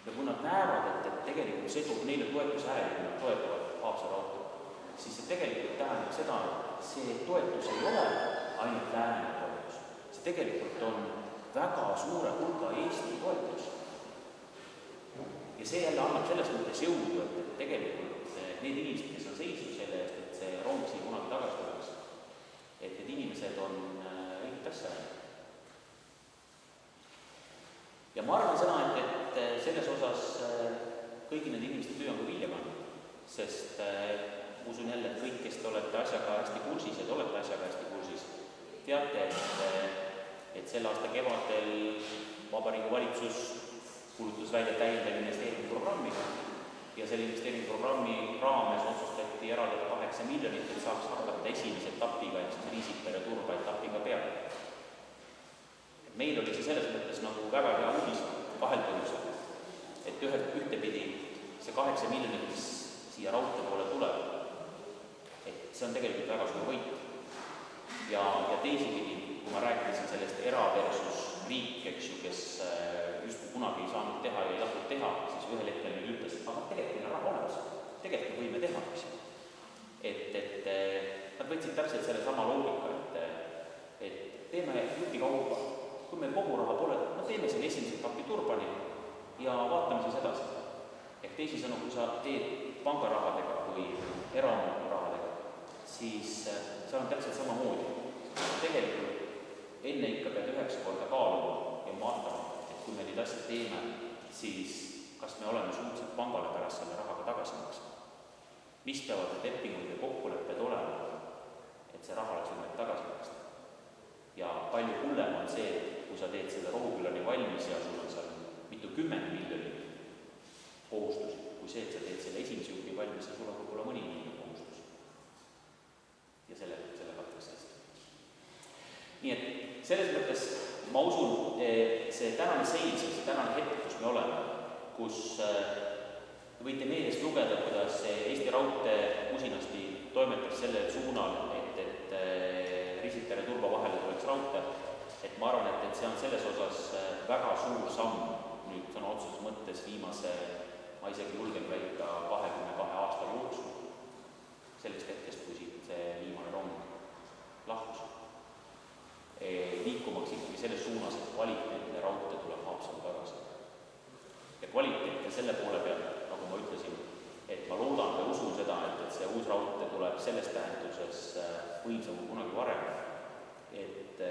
Ja kui nad näevad, et tegelikult see toob neile toetushääli, kui nad toetavad Haapsalu raudteed, siis see tegelikult tähendab seda, et see toetus ei ole ainult Lääne toetus. See tegelikult on väga suure hulga Eesti toetus. Ja see jälle annab selles mõttes jõudu, et tegelikult need inimesed, kes on seisnud selle eest, et see rong siin kunagi tagasi tuleks, et need inimesed on õiged asja. Ja ma arvan seda, et selles osas kõigi nende inimeste töö on ka vilja kandnud, sest usun jälle, et kõik, kes te olete asjaga hästi kursis ja te olete asjaga hästi kursis, teate, et selle aasta kevadel Vabariigi Valitsus kuulutas välja täiendav investeeringuprogrammi ja selle investeeringuprogrammi raames otsustati eraldada 8 miljonit, et saaks hakata esimese etapiga, et Riisipere turba etapiga peale. Meil oli see selles mõttes nagu väga hea uudis kaheldunusel, et ühtepidi see 8 miljonit, mis siia raudtee poole tuleb, et see on tegelikult väga suur võit. Ja teisipidi, kui ma rääkisin sellest era versus riik, eks ju, kes just kunagi ei saanud teha ja ei tahtnud teha, siis ühel hetkel meil ütles, aga tegelikult on raha olemas, tegelikult võime teha, eks ju. Et nad võtsid täpselt selle sama loogika, et teeme jupi kaupa, kui meil kogu raha pole, no teeme selle esimese etapi turbani ja vaatame siis edasi. Ehk teisisõnu, kui sa teed pangarahadega või eraomanikurahadega, siis seal on täpselt samamoodi. Tegelikult enne ikka pead 9 korda kaaluma ja vaatama, et kui me neid asja teeme, siis kas me oleme suutsed pangale pärast selle rahaga tagasi maksma. Mis peavad need lepingud ja kokkulepped olema, et see raha oleks võimalik tagasi maksta. Ja palju hullem on see, kui sa teed selle Rohukülani valmis ja sul on seal mitu 10 miljonit kohustusi, kui see, et sa teed selle esimese jupi valmis ja sul on võib-olla mõni miljon kohustus. Ja selle kattaks hästi. Nii et selles mõttes ma usun, see tänane seis, see tänane hetk, kus me oleme, kus võite meelest lugeda, kuidas Eesti Raudtee usinasti toimetab sellel suunal, et Riisipere turba vahele tuleks raudtee, et ma arvan, et see on selles osas väga suur samm nüüd sõna otseses mõttes viimase, ma isegi julgen väita 22 aasta jooksul sellest hetkest, kui siit see viimane rong lahkus. Liikumaks ikkagi selles suunas, et kvaliteetne raudtee tuleb Haapsalu tagasi. Ja kvaliteetne selle poole peal, nagu ma ütlesin, et ma loodan ja usun seda, et see uus raudtee tuleb selles tähenduses võimsam kui kunagi varem. Et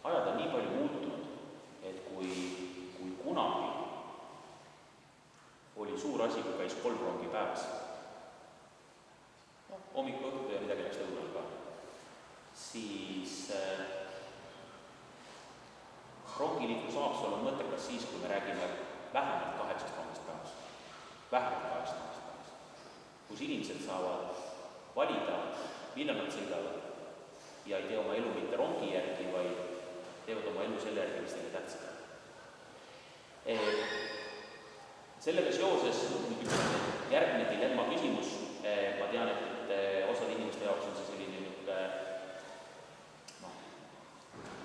ajad on nii palju muutunud, et kui kunagi oli suur asi, kui käis 3 rongi päevas. Hommiku õhtu ja midagi läks lõunal ka. Siis rongiliiklus Haapsalu on mõttekas siis, kui me räägime vähemalt 8 rongist päevas. Vähemalt 8 rongist päevas. Kus inimesed saavad valida, millal nad sõidavad ja ei tee oma elu mitte rongi järgi, vaid teevad oma elu selle järgi, mis neile tähtsad. Sellega seoses järgmine dilemma küsimus. Ma tean, et osad inimeste jaoks on see selline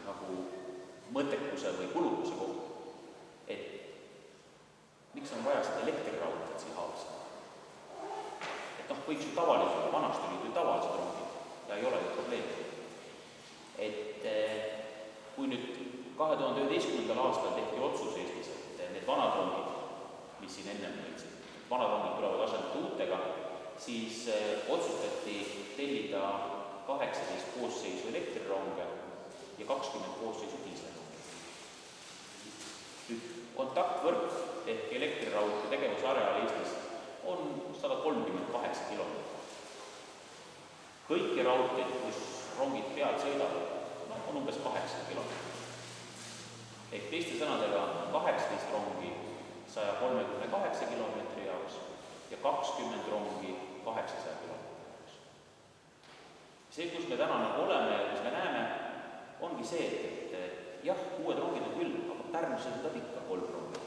nagu mõttekuse või kulukuse koht, et miks on vaja seda elektriraudteed siia Haapsalu. Et võiks ju tavaliselt, vanasti olid ju tavalised rongid ja ei ole ju probleemi. Et kui nüüd 2011. aastal tehti otsus Eestis, et need vanad rongid, mis siin ennem mõtlesid, vanad rongid tulevad asendada uutega, siis otsustati tellida 18 koosseisu elektrironge ja 20 koosseisu diiselronge. Nüüd kontaktvõrk ehk elektriraudtee tegevusareal Eestis on 138 kilomeetrit. Kõiki raudteid, kus rongid peal sõidavad, on umbes 8 kilomeetrit. Ehk teiste sõnadega 18 rongi 138 kilomeetri jaoks ja 20 rongi 800 kilomeetri jaoks. See, kus me täna nagu oleme ja kus me näeme, ongi see, et jah, uued rongid on küll, aga Pärnus sõidab ikka 3 rongi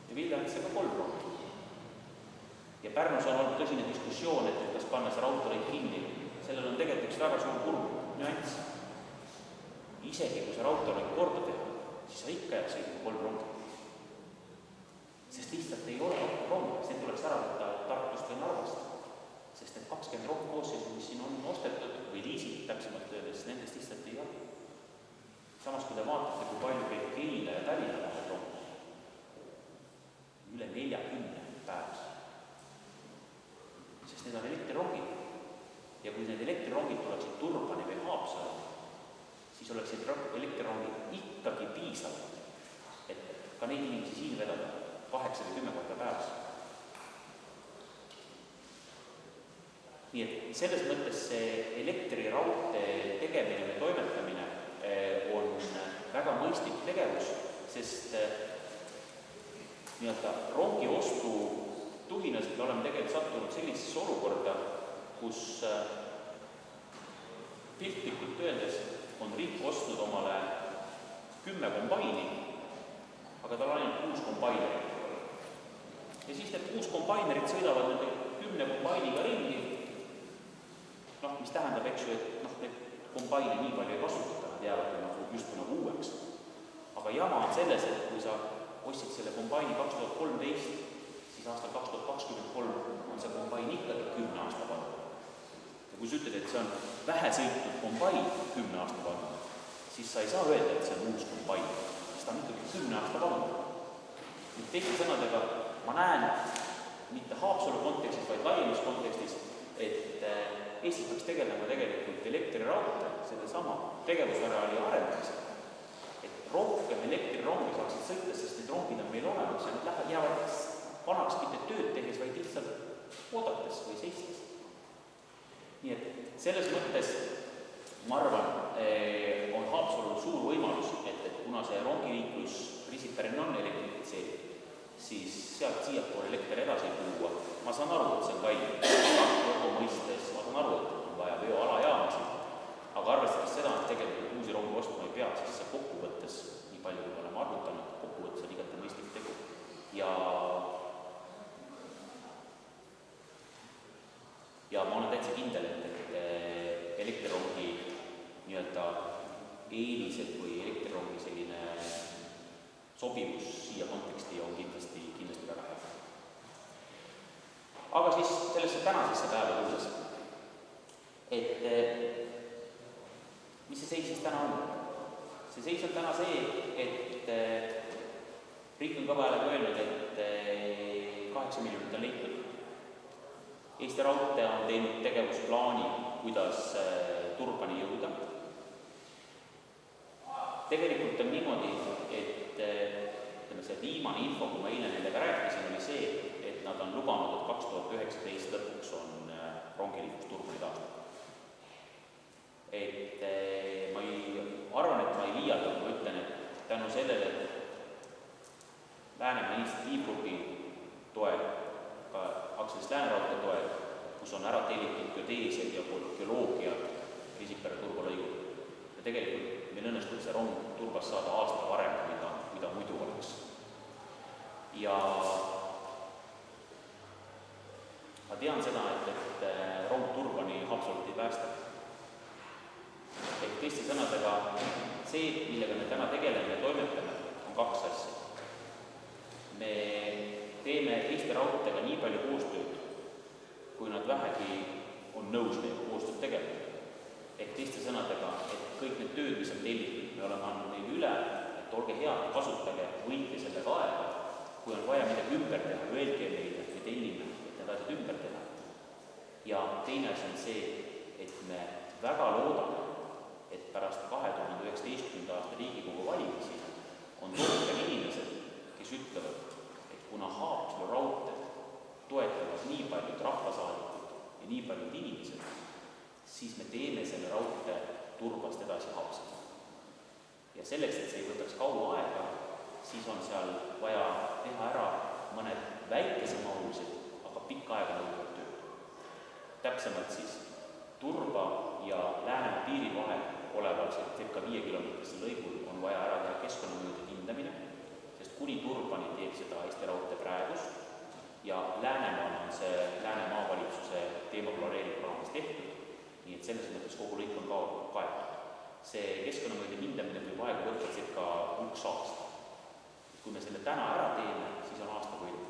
ja Viljandisse ka 3 rongi. Ja Pärnus on olnud tõsine diskussioon, et kas panna see raudteelõik kinni. Sellel on tegelikult üks väga suur kurb nüanss. Isegi kui see raudteelõik korda teha, siis sa ikka jääb sõidma 3 rongi. Sest lihtsalt ei ole rongi, see tuleks ära võtta Tartust või Narvast. Sest need 20 rongkoosseisu, mis siin on ostetud või liisid täpsemalt öeldes, nendest lihtsalt ei ole. Samas, kui te vaatate, kui palju käib Keila ja Tallinna vahel rongi, üle 40 päevas. Sest need on elektrirongid. Ja kui need elektrirongid tuleksid Turbani või Haapsalu, siis oleksid elektrirongid ikkagi piisavad, et ka neid inimesi siin vedada 8 või 10 korda päevas. Nii et selles mõttes see elektriraudtee tegemine või toimetamine on väga mõistlik tegevus, sest rongi ostu tuhinas me oleme tegelikult sattunud sellisesse olukorda, kus piltlikult öeldes on riik ostnud omale 10 kombaini, aga tal on ainult 6 kombainerit. Ja siis need 6 kombainerit sõidavad nende 10 kombainiga ringi, mis tähendab, eks ju, et need kombaine nii palju ei kasutata, nad jäävad just nagu uueks. Aga jama on selles, et kui sa ostsid selle kombaini 2013, siis aastal 2023 on see kombain ikkagi 10 aasta vanne. Ja kui sa ütled, et see on vähe sõitnud kombain 10 aasta vanne, siis sa ei saa öelda, et see on uus kombain, sest ta on ikkagi 10 aasta vanne. Nüüd teiste sõnadega ma näen mitte Haapsalu kontekstis, vaid laiemas kontekstis, et Eestis peaks tegelema tegelikult elektriraudtee, selle sama tegevusareali arendamisega. Et rohkem elektrirongi saaksid sõita, sest need rongid on meil olemas ja nad jäävad vanaks mitte tööd tehes, vaid lihtsalt oodates või seistes. Nii et selles mõttes, ma arvan, on Haapsalul suur võimalus, et kuna see rongiliiklus Riisiperel on elektrifitseeritud, siis sealt siiapoole elekter edasi tuua. Ma saan aru, et see on kallim mõistes, ma saan aru, et on vaja veoalajaamasid, aga arvestades seda, et tegelikult uusi rongi ostma ei pea, siis see kokkuvõttes, nii palju kui me oleme arvutanud, kokkuvõttes on igati mõistlik tegu. Ja ma olen täitsa kindel, et elektrirongi eelised või elektrirongi selline sobivus siia konteksti on kindlasti väga hea. Aga siis sellesse tänasesse päeva tulles, et mis see seis siis täna on? See seis on täna see, et riik on kõva häälega öelnud, et 8 miljonit on leitud. Eesti Raudtee on teinud tegevusplaani, kuidas Turbani jõuda. Tegelikult on niimoodi, et see viimane info, kui ma eile nendega rääkisin, oli see, et nad on lubanud, et 2019 lõpuks on rongiliiklus Turbani taastatud. Et ma arvan, et ma ei liialda, kui ma ütlen, et tänu sellele Läänemaa initsiatiivgrupi toel, ka aktsialist Lääneraudtee toel, kus on ära tellitud geodeesiad ja geoloogiad Riisipere turbolõigul. Ja tegelikult meil õnnestub see rong Turbas saada aasta varem, mida muidu oleks. Ja ma tean seda, et rong Turbani Haapsalult ei päästa. Ehk teiste sõnadega see, millega me täna tegeleme ja toimetame, on 2 asja. Me teeme Eesti Raudteega nii palju koostööd, kui nad vähegi on nõus meiega koostööd tegema. Ehk teiste sõnadega, et kõik need tööd, mis on tellitud, me oleme andnud neile üle, et olge head, kasutage, võitke sellega aega. Kui on vaja midagi ümber teha, öelge meile, me tellime, et need asjad ümber teha. Ja teine asi on see, et me väga loodame, et pärast 2019. aasta Riigikogu valimisi on rohkem inimesed, kes ütlevad, et kuna Haapsalu raudteed toetavad nii paljud rahvasaadikud ja nii paljud inimesed, siis me teeme selle raudtee Turbast edasi Haapsalu. Ja selleks, et see ei võtaks kaua aega, siis on seal vaja teha ära mõned väikesemahulised, aga pikka aega nõudvad tööd. Täpsemalt siis Turba ja Läänemaa piiri vahel oleval circa 5 kilomeetrisel lõigul on vaja ära teha keskkonnamõjude hindamine, sest kuni Turbani teeb seda Eesti Raudtee praegus ja Läänemaal on see Läänemaa valitsuse teemaplaneeriprogrammis tehtud, nii et selles mõttes kogu lõik on kaetud. See keskkonnamõjude hindamine võib aega võtta circa 1 aasta. Kui me selle täna ära teeme, siis on aasta võidu.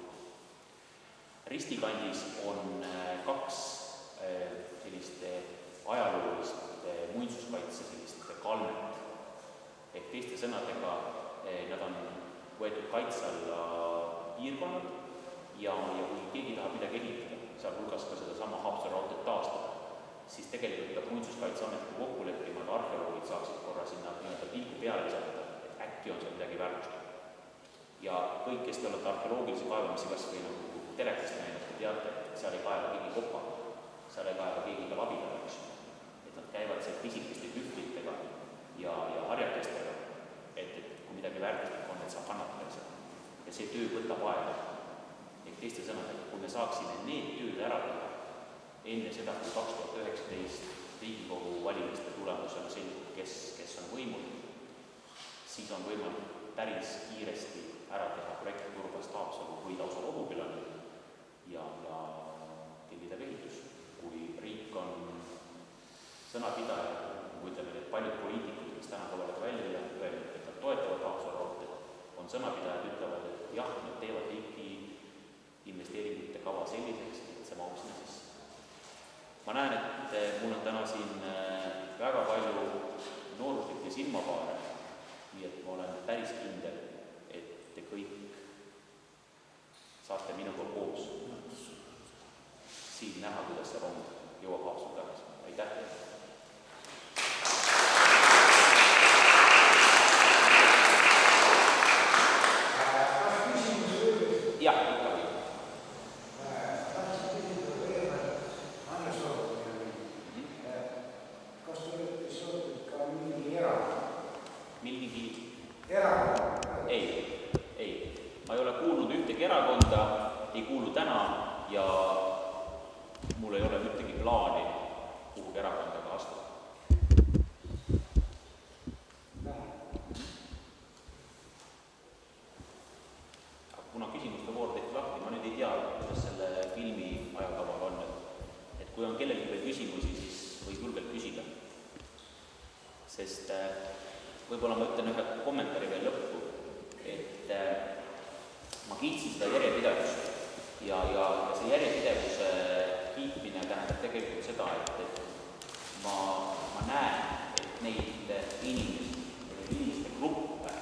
Ristikandis on 2 selliste ajaloolist muinsuskaitse selliste kalmet. Ehk teiste sõnadega, nad on võetud kaitse alla piirkonnad ja kui keegi tahab midagi ehitada, seal hulgas ka seda sama Haapsalu raudteed taastada, siis tegelikult peab muinsuskaitseametiga kokku leppima, et arheoloogid saaksid korra sinna pilku peale visata, et äkki on seal midagi väärtustada. Ja kõik, kes te olete arheoloogilise kaevamisi kas või nagu telekast näinud, te teate, et seal ei kaeva keegi kopa, seal ei kaeva keegi ka labidale, et nad käivad seal pisikeste kühvlitega ja harjakestega, et kui midagi väärtuslik on, et saab kannatada seda. Ja see töö võtab aega. Ehk teiste sõnadega, kui me saaksime need tööd ära teha enne seda, kui 2019 Riigikogu valimiste tulemusena selgub, kes on võimul, siis on võimalik päris kiiresti ära teha projekti Turbast Haapsalu või lausa Rohukülani ja tellida ehitus. Kui riik on sõnapidaja, kui ütleme, et paljud poliitikud, kes täna olevad välja öelnud, et nad toetavad Haapsalu raudteed, on sõnapidajad ütlevad, et jah, nad teevad riiki investeeringute kava selliseks, et see mahub sinna sisse. Ma näen, et mul on täna siin väga palju nooruslikke silmapaare, nii et ma olen päris kindel, et te kõik saate minuga koos siin näha, kuidas see rong jõuab Haapsalu tagasi. Aitäh teile! Võib-olla ma ütlen ühe kommentaari veel lõppu, et ma kiitsin seda järjepidevust ja see järjepidevuse kiitmine tähendab tegelikult seda, et ma näen, et neid inimeste gruppe,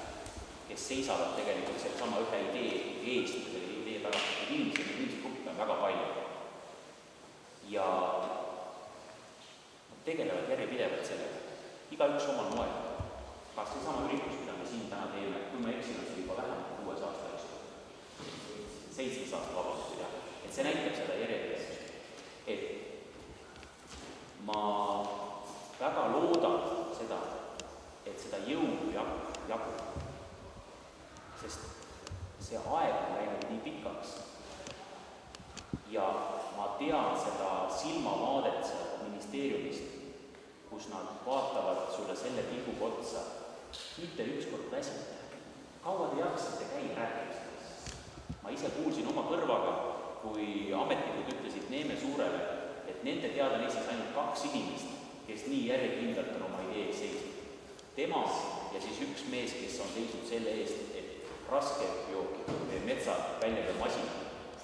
kes seisavad tegelikult selle sama ühe idee eest, selle idee pärast, et inimese gruppe on väga palju ja tegelevad järjepidevalt sellega, igaüks omal moel. Kas see sama üritus, mida me siin täna teeme, kui ma eksin, see juba vähemalt 6 aasta jooksul, 7 aasta vabandust, jah. Et see näitab seda järjepidevust. Et ma väga loodan seda, et seda jõudu jagub. Sest see aeg on läinud nii pikaks ja ma tean seda silmavaadet sealt ministeeriumist, kus nad vaatavad sulle selle pilguga otsa. Nüüd te ükskord väsite. Kaua te jaksate käia rääkimisest? Ma ise kuulsin oma kõrvaga, kui ametnikud ütlesid Neeme Suurele, et nende teada on Eestis ainult 2 inimest, kes nii järjekindlalt on oma idee ees seisnud. Tema ja siis üks mees, kes on seisnud selle eest, et raske metsa väljaveo masinad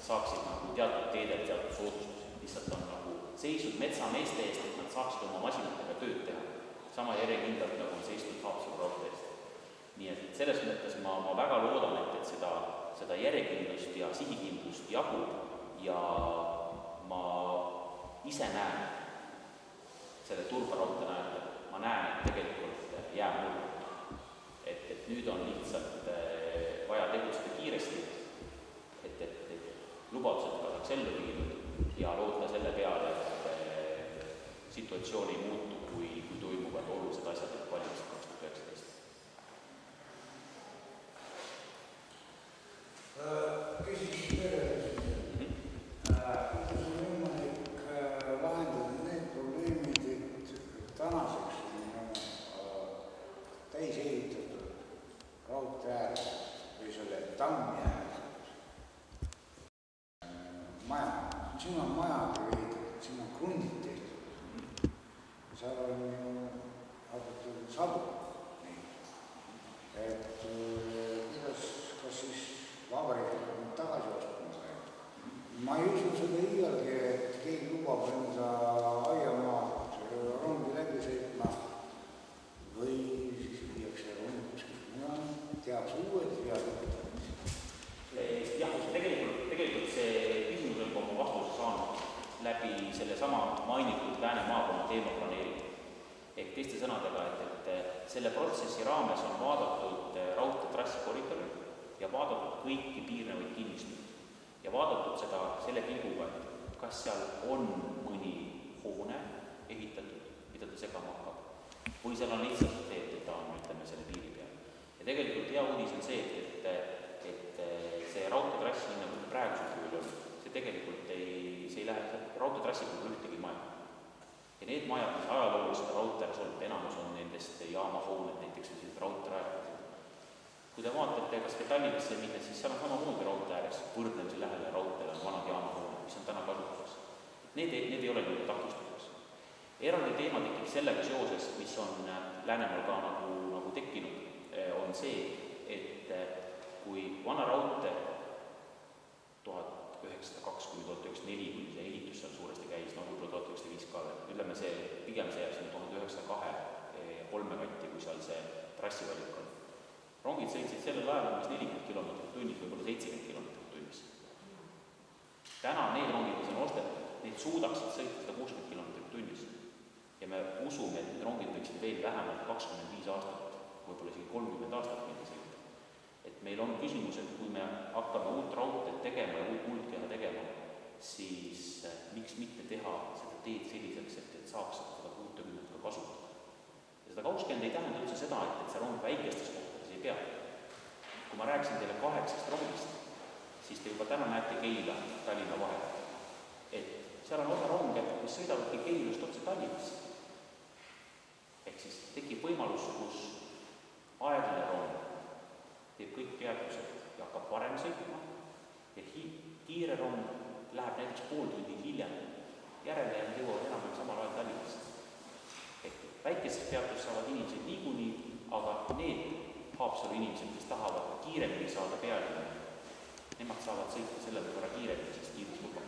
saaksid nagu teatud teedel teatud soodustusi. lihtsalt on nagu seisnud metsameeste eest, et nad saaksid oma masinatega tööd teha. Sama järjekindlalt nagu on seistud Haapsalu raudtee eest. Nii et selles mõttes ma väga loodan, et seda järjekindlust ja sihikindlust jagub ja ma ise näen selle Turba raudtee näete, ma näen, et tegelikult jääb mul. Et nüüd on lihtsalt vaja tegutseda kiiresti, et lubadused ka saaks ellu viidud ja loota selle peale, et situatsioon ei muutu, kui toimuvad olulised asjad, et valimised 2019. Küsisin perele, kuidas on võimalik lahendada need probleemid, et tänaseks on täis ehitatud raudtee ääres või selle tammi ääres. Siin on majad ehitatud, siin on krundid tehtud. Seal on ju hakatud sadu. Et kuidas, kas siis vabariik on tagasi ostma? Ma ei usu seda iialgi, et keegi lubab enda aiamaad rongi läbi sõitma või siis viiakse rongi kuskil. Tehakse uued vead. Jah, tegelikult see küsimus on oma vastuse saanud läbi selle sama mainitud Lääne maakonna teemaplaneeringu. Ehk teiste sõnadega, et selle protsessi raames on vaadatud raudteetrassi koridori ja vaadatud kõiki piirnevaid kinnistuid ja vaadatud seda selle pilguga, et kas seal on mõni hoone ehitatud, mida ta segama hakkab, või seal on lihtsalt see, et ta on, ütleme, selle piiri peal. Ja tegelikult hea uudis on see, et see raudteetrass, nii nagu praegusel kujul on, see tegelikult ei lähe raudteetrassi puhul ühtegi maja. Ja need majad, mis ajalooliselt raudteeres on, enamus on nendest jaamahooned, näiteks sellised raudteerajad. Kui te vaatate, kas te Tallinnasse minna, siis seal on samamoodi raudtee ääres, võrdlemisi lähedal raudteel on vanad jaamahooned, mis on täna kasutuses. Need ei ole nii takistuseks. Eraldi teema tekib sellega seoses, mis on Läänemaal ka nagu tekkinud, on see, et kui vana raudtee 1902–1904, kui see ehitus seal suuresti käis, võib-olla 1905 ka veel, ütleme see, pigem see jääb 1902 ja 3 kanti, kui seal see trassivalik on. Rongid sõitsid sellel ajal umbes 40 km tunnis, võib-olla 70 km tunnis. Täna need rongid, mis on ostetud, need suudaksid sõita 160 km tunnis. Ja me usume, et need rongid võiksid veel vähemalt 25 aastat, võib-olla isegi 30 aastat minna sõita. Et meil on küsimus, et kui me hakkame uut raudteed tegema ja uut muldkeha tegema, siis miks mitte teha seda teed selliseks, et saaks seda 60 ka kasutada. Ja 120 ei tähenda üldse seda, et see rong väikestes kohtades ei pea. Kui ma rääkisin teile 8 rongist, siis te juba täna näete Keila Tallinna vahel. Et seal on osa ronge, mis sõidavadki Keilust otse Tallinnasse. Ehk siis tekib võimalus, kus aeglane rong teeb kõik peatused ja hakkab varem sõitma ja kiire rong läheb näiteks pool tundi hiljem järele ja jõuavad enam samal ajal Tallinnast. Ehk väikestes peatus saavad inimesed niikuinii, aga need Haapsalu inimesed, kes tahavad kiiremini saada pealinna, nemad saavad sõita selle võrra kiiremini, sest kiirusluba.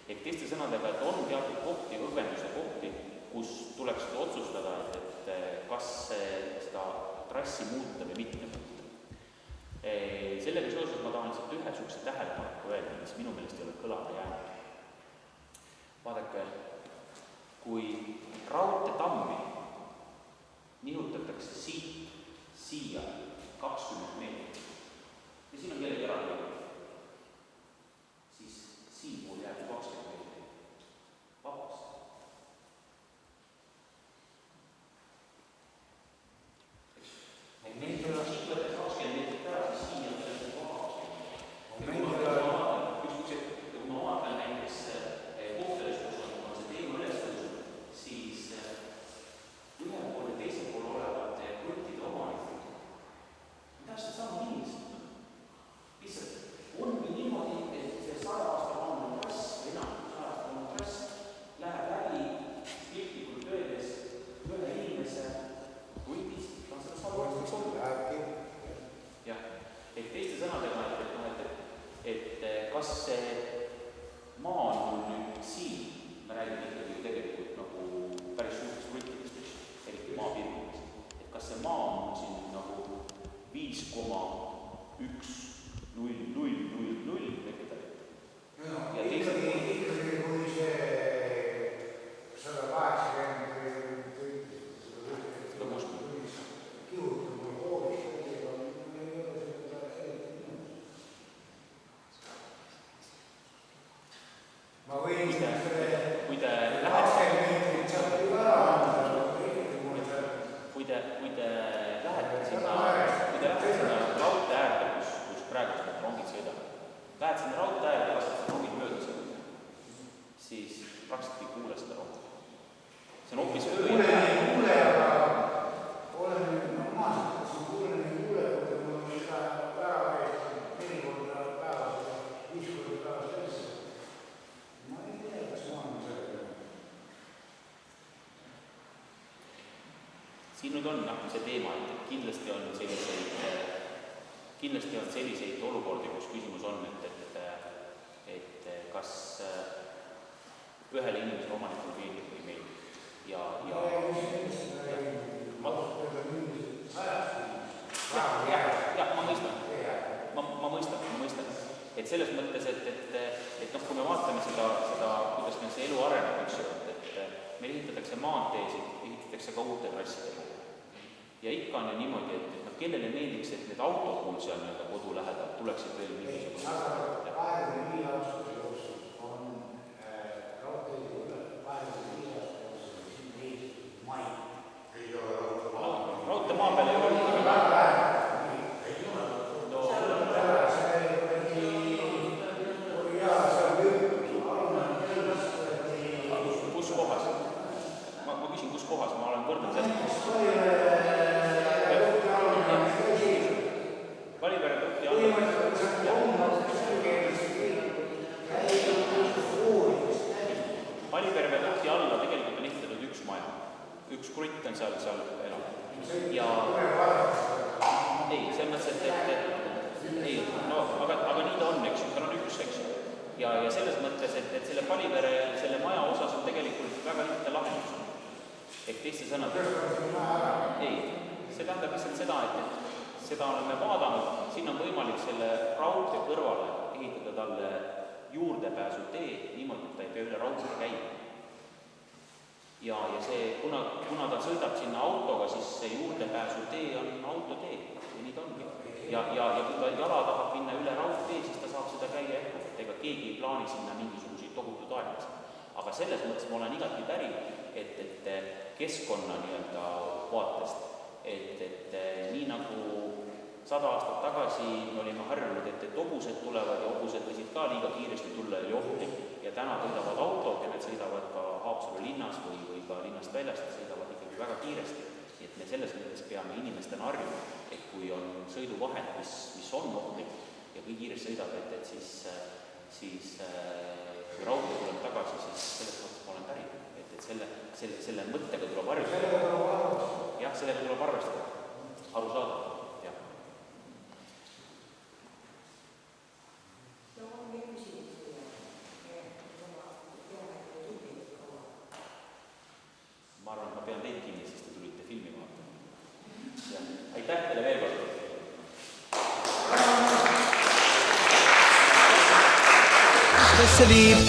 Ehk teiste sõnadega, et on teatud kohti, õgvenduse kohti, kus tuleks otsustada, et kas seda trassi muuta või mitte muuta. Sellega seoses ma tahan lihtsalt ühe sukse tähelepaneku öelda, mis minu meelest ei ole kõlama jäänud. Vaadake, kui raudteetammi nihutatakse siia 20 meetrit ja siin on jälle eraldi, siis siin mul jääb 20 meetrit vabast. Siit võttes 20 meetrit ära, siis siin on see vabast. Kui ma vaatan näiteks kohtades, kus on see teema ülestõusud, siis ühel pool ja teisel pool olevad kruttide omanikud täpselt sama inimesed. Lihtsalt ongi niimoodi, et see 100 aasta vanune trass või enam 100 aasta vanune trass läheb läbi piltlikult öeldes ühe inimese krutist. Ta on seda sama aastaks olnud. Jah, ehk teiste sõnadega, et kas see maa on nüüd siin hektarit. Ja teised ikkagi kui see 180 kihutamine hoovis, ma võin kui te lähete sinna raudtee äärde, kus praegu rongid sõidavad, lähed sinna raudtee äärde ja lased rongid mööda sõida, siis praktiliselt ei kuule seda rongi. See on hoopis öö ja siin nüüd on see teema, et kindlasti on selliseid olukordi, kus küsimus on, et kas ühele inimesele omanikule meeldib või ei meeldib. Ma mõistan. Et selles mõttes, et kui me vaatame seda, kuidas meil see elu areneb, et meil ehitatakse maanteesid, ehitatakse ka uute trasside puhul. Ja ikka on ju niimoodi, et kellele meeldiks, et need autod mul seal kodu lähedal tuleksid veel mingisugused. 25 aastase jooksul on raudteed üle 25 aastase jooksul siin Eesti mai. Ei ole raudtee. Raudtee maa peal ei ole midagi väga. Kus kohas? Ma küsin, kus kohas? Ma olen võrdnud seda. Paliperve tõhti alla tegelikult on ehitatud üks maja. Üks krutt on seal elab. Ja ei, selles mõttes, aga nii ta on, eks ju, tal on üks, eks ju. Ja selles mõttes, et selle Palivere, selle maja osas on tegelikult väga lihtne lahendus. Et teiste sõnad. Ei, see tähendab lihtsalt seda, et seda oleme vaadanud, siin on võimalik selle raudtee kõrvale ehitada talle juurdepääsu tee niimoodi, et ta ei pea üle raudtee käima. Ja see, kuna ta sõidab sinna autoga, siis see juurdepääsu tee on autotee ja nii ta ongi. Ja kui ta jala tahab minna üle raudtee, siis ta saab seda käia jätkuvalt. Ega keegi ei plaani sinna mingisuguseid tohutud aegasid. Aga selles mõttes ma olen igati päri, et keskkonna vaatest, et nii nagu 100 aastat tagasi me olime harjunud, et hobused tulevad ja hobused võisid ka liiga kiiresti tulla ja ohtlik ja täna sõidavad autod ja need sõidavad ka Haapsalu linnas või ka linnast väljast, sõidavad ikkagi väga kiiresti. Et me selles mõttes peame inimestena harjuma, et kui on sõiduvahend, mis on ohtlik ja kui kiiresti sõidab, et siis kui raudtee tuleb tagasi, siis selles mõttes ma olen päri, et selle mõttega tuleb arvestada. Jah, sellega tuleb arvestada. Aru saada. Ma arvan, et ma pean teid kinni, sest te tulite filmi vaatama. Aitäh teile veel kord. Kes see viib?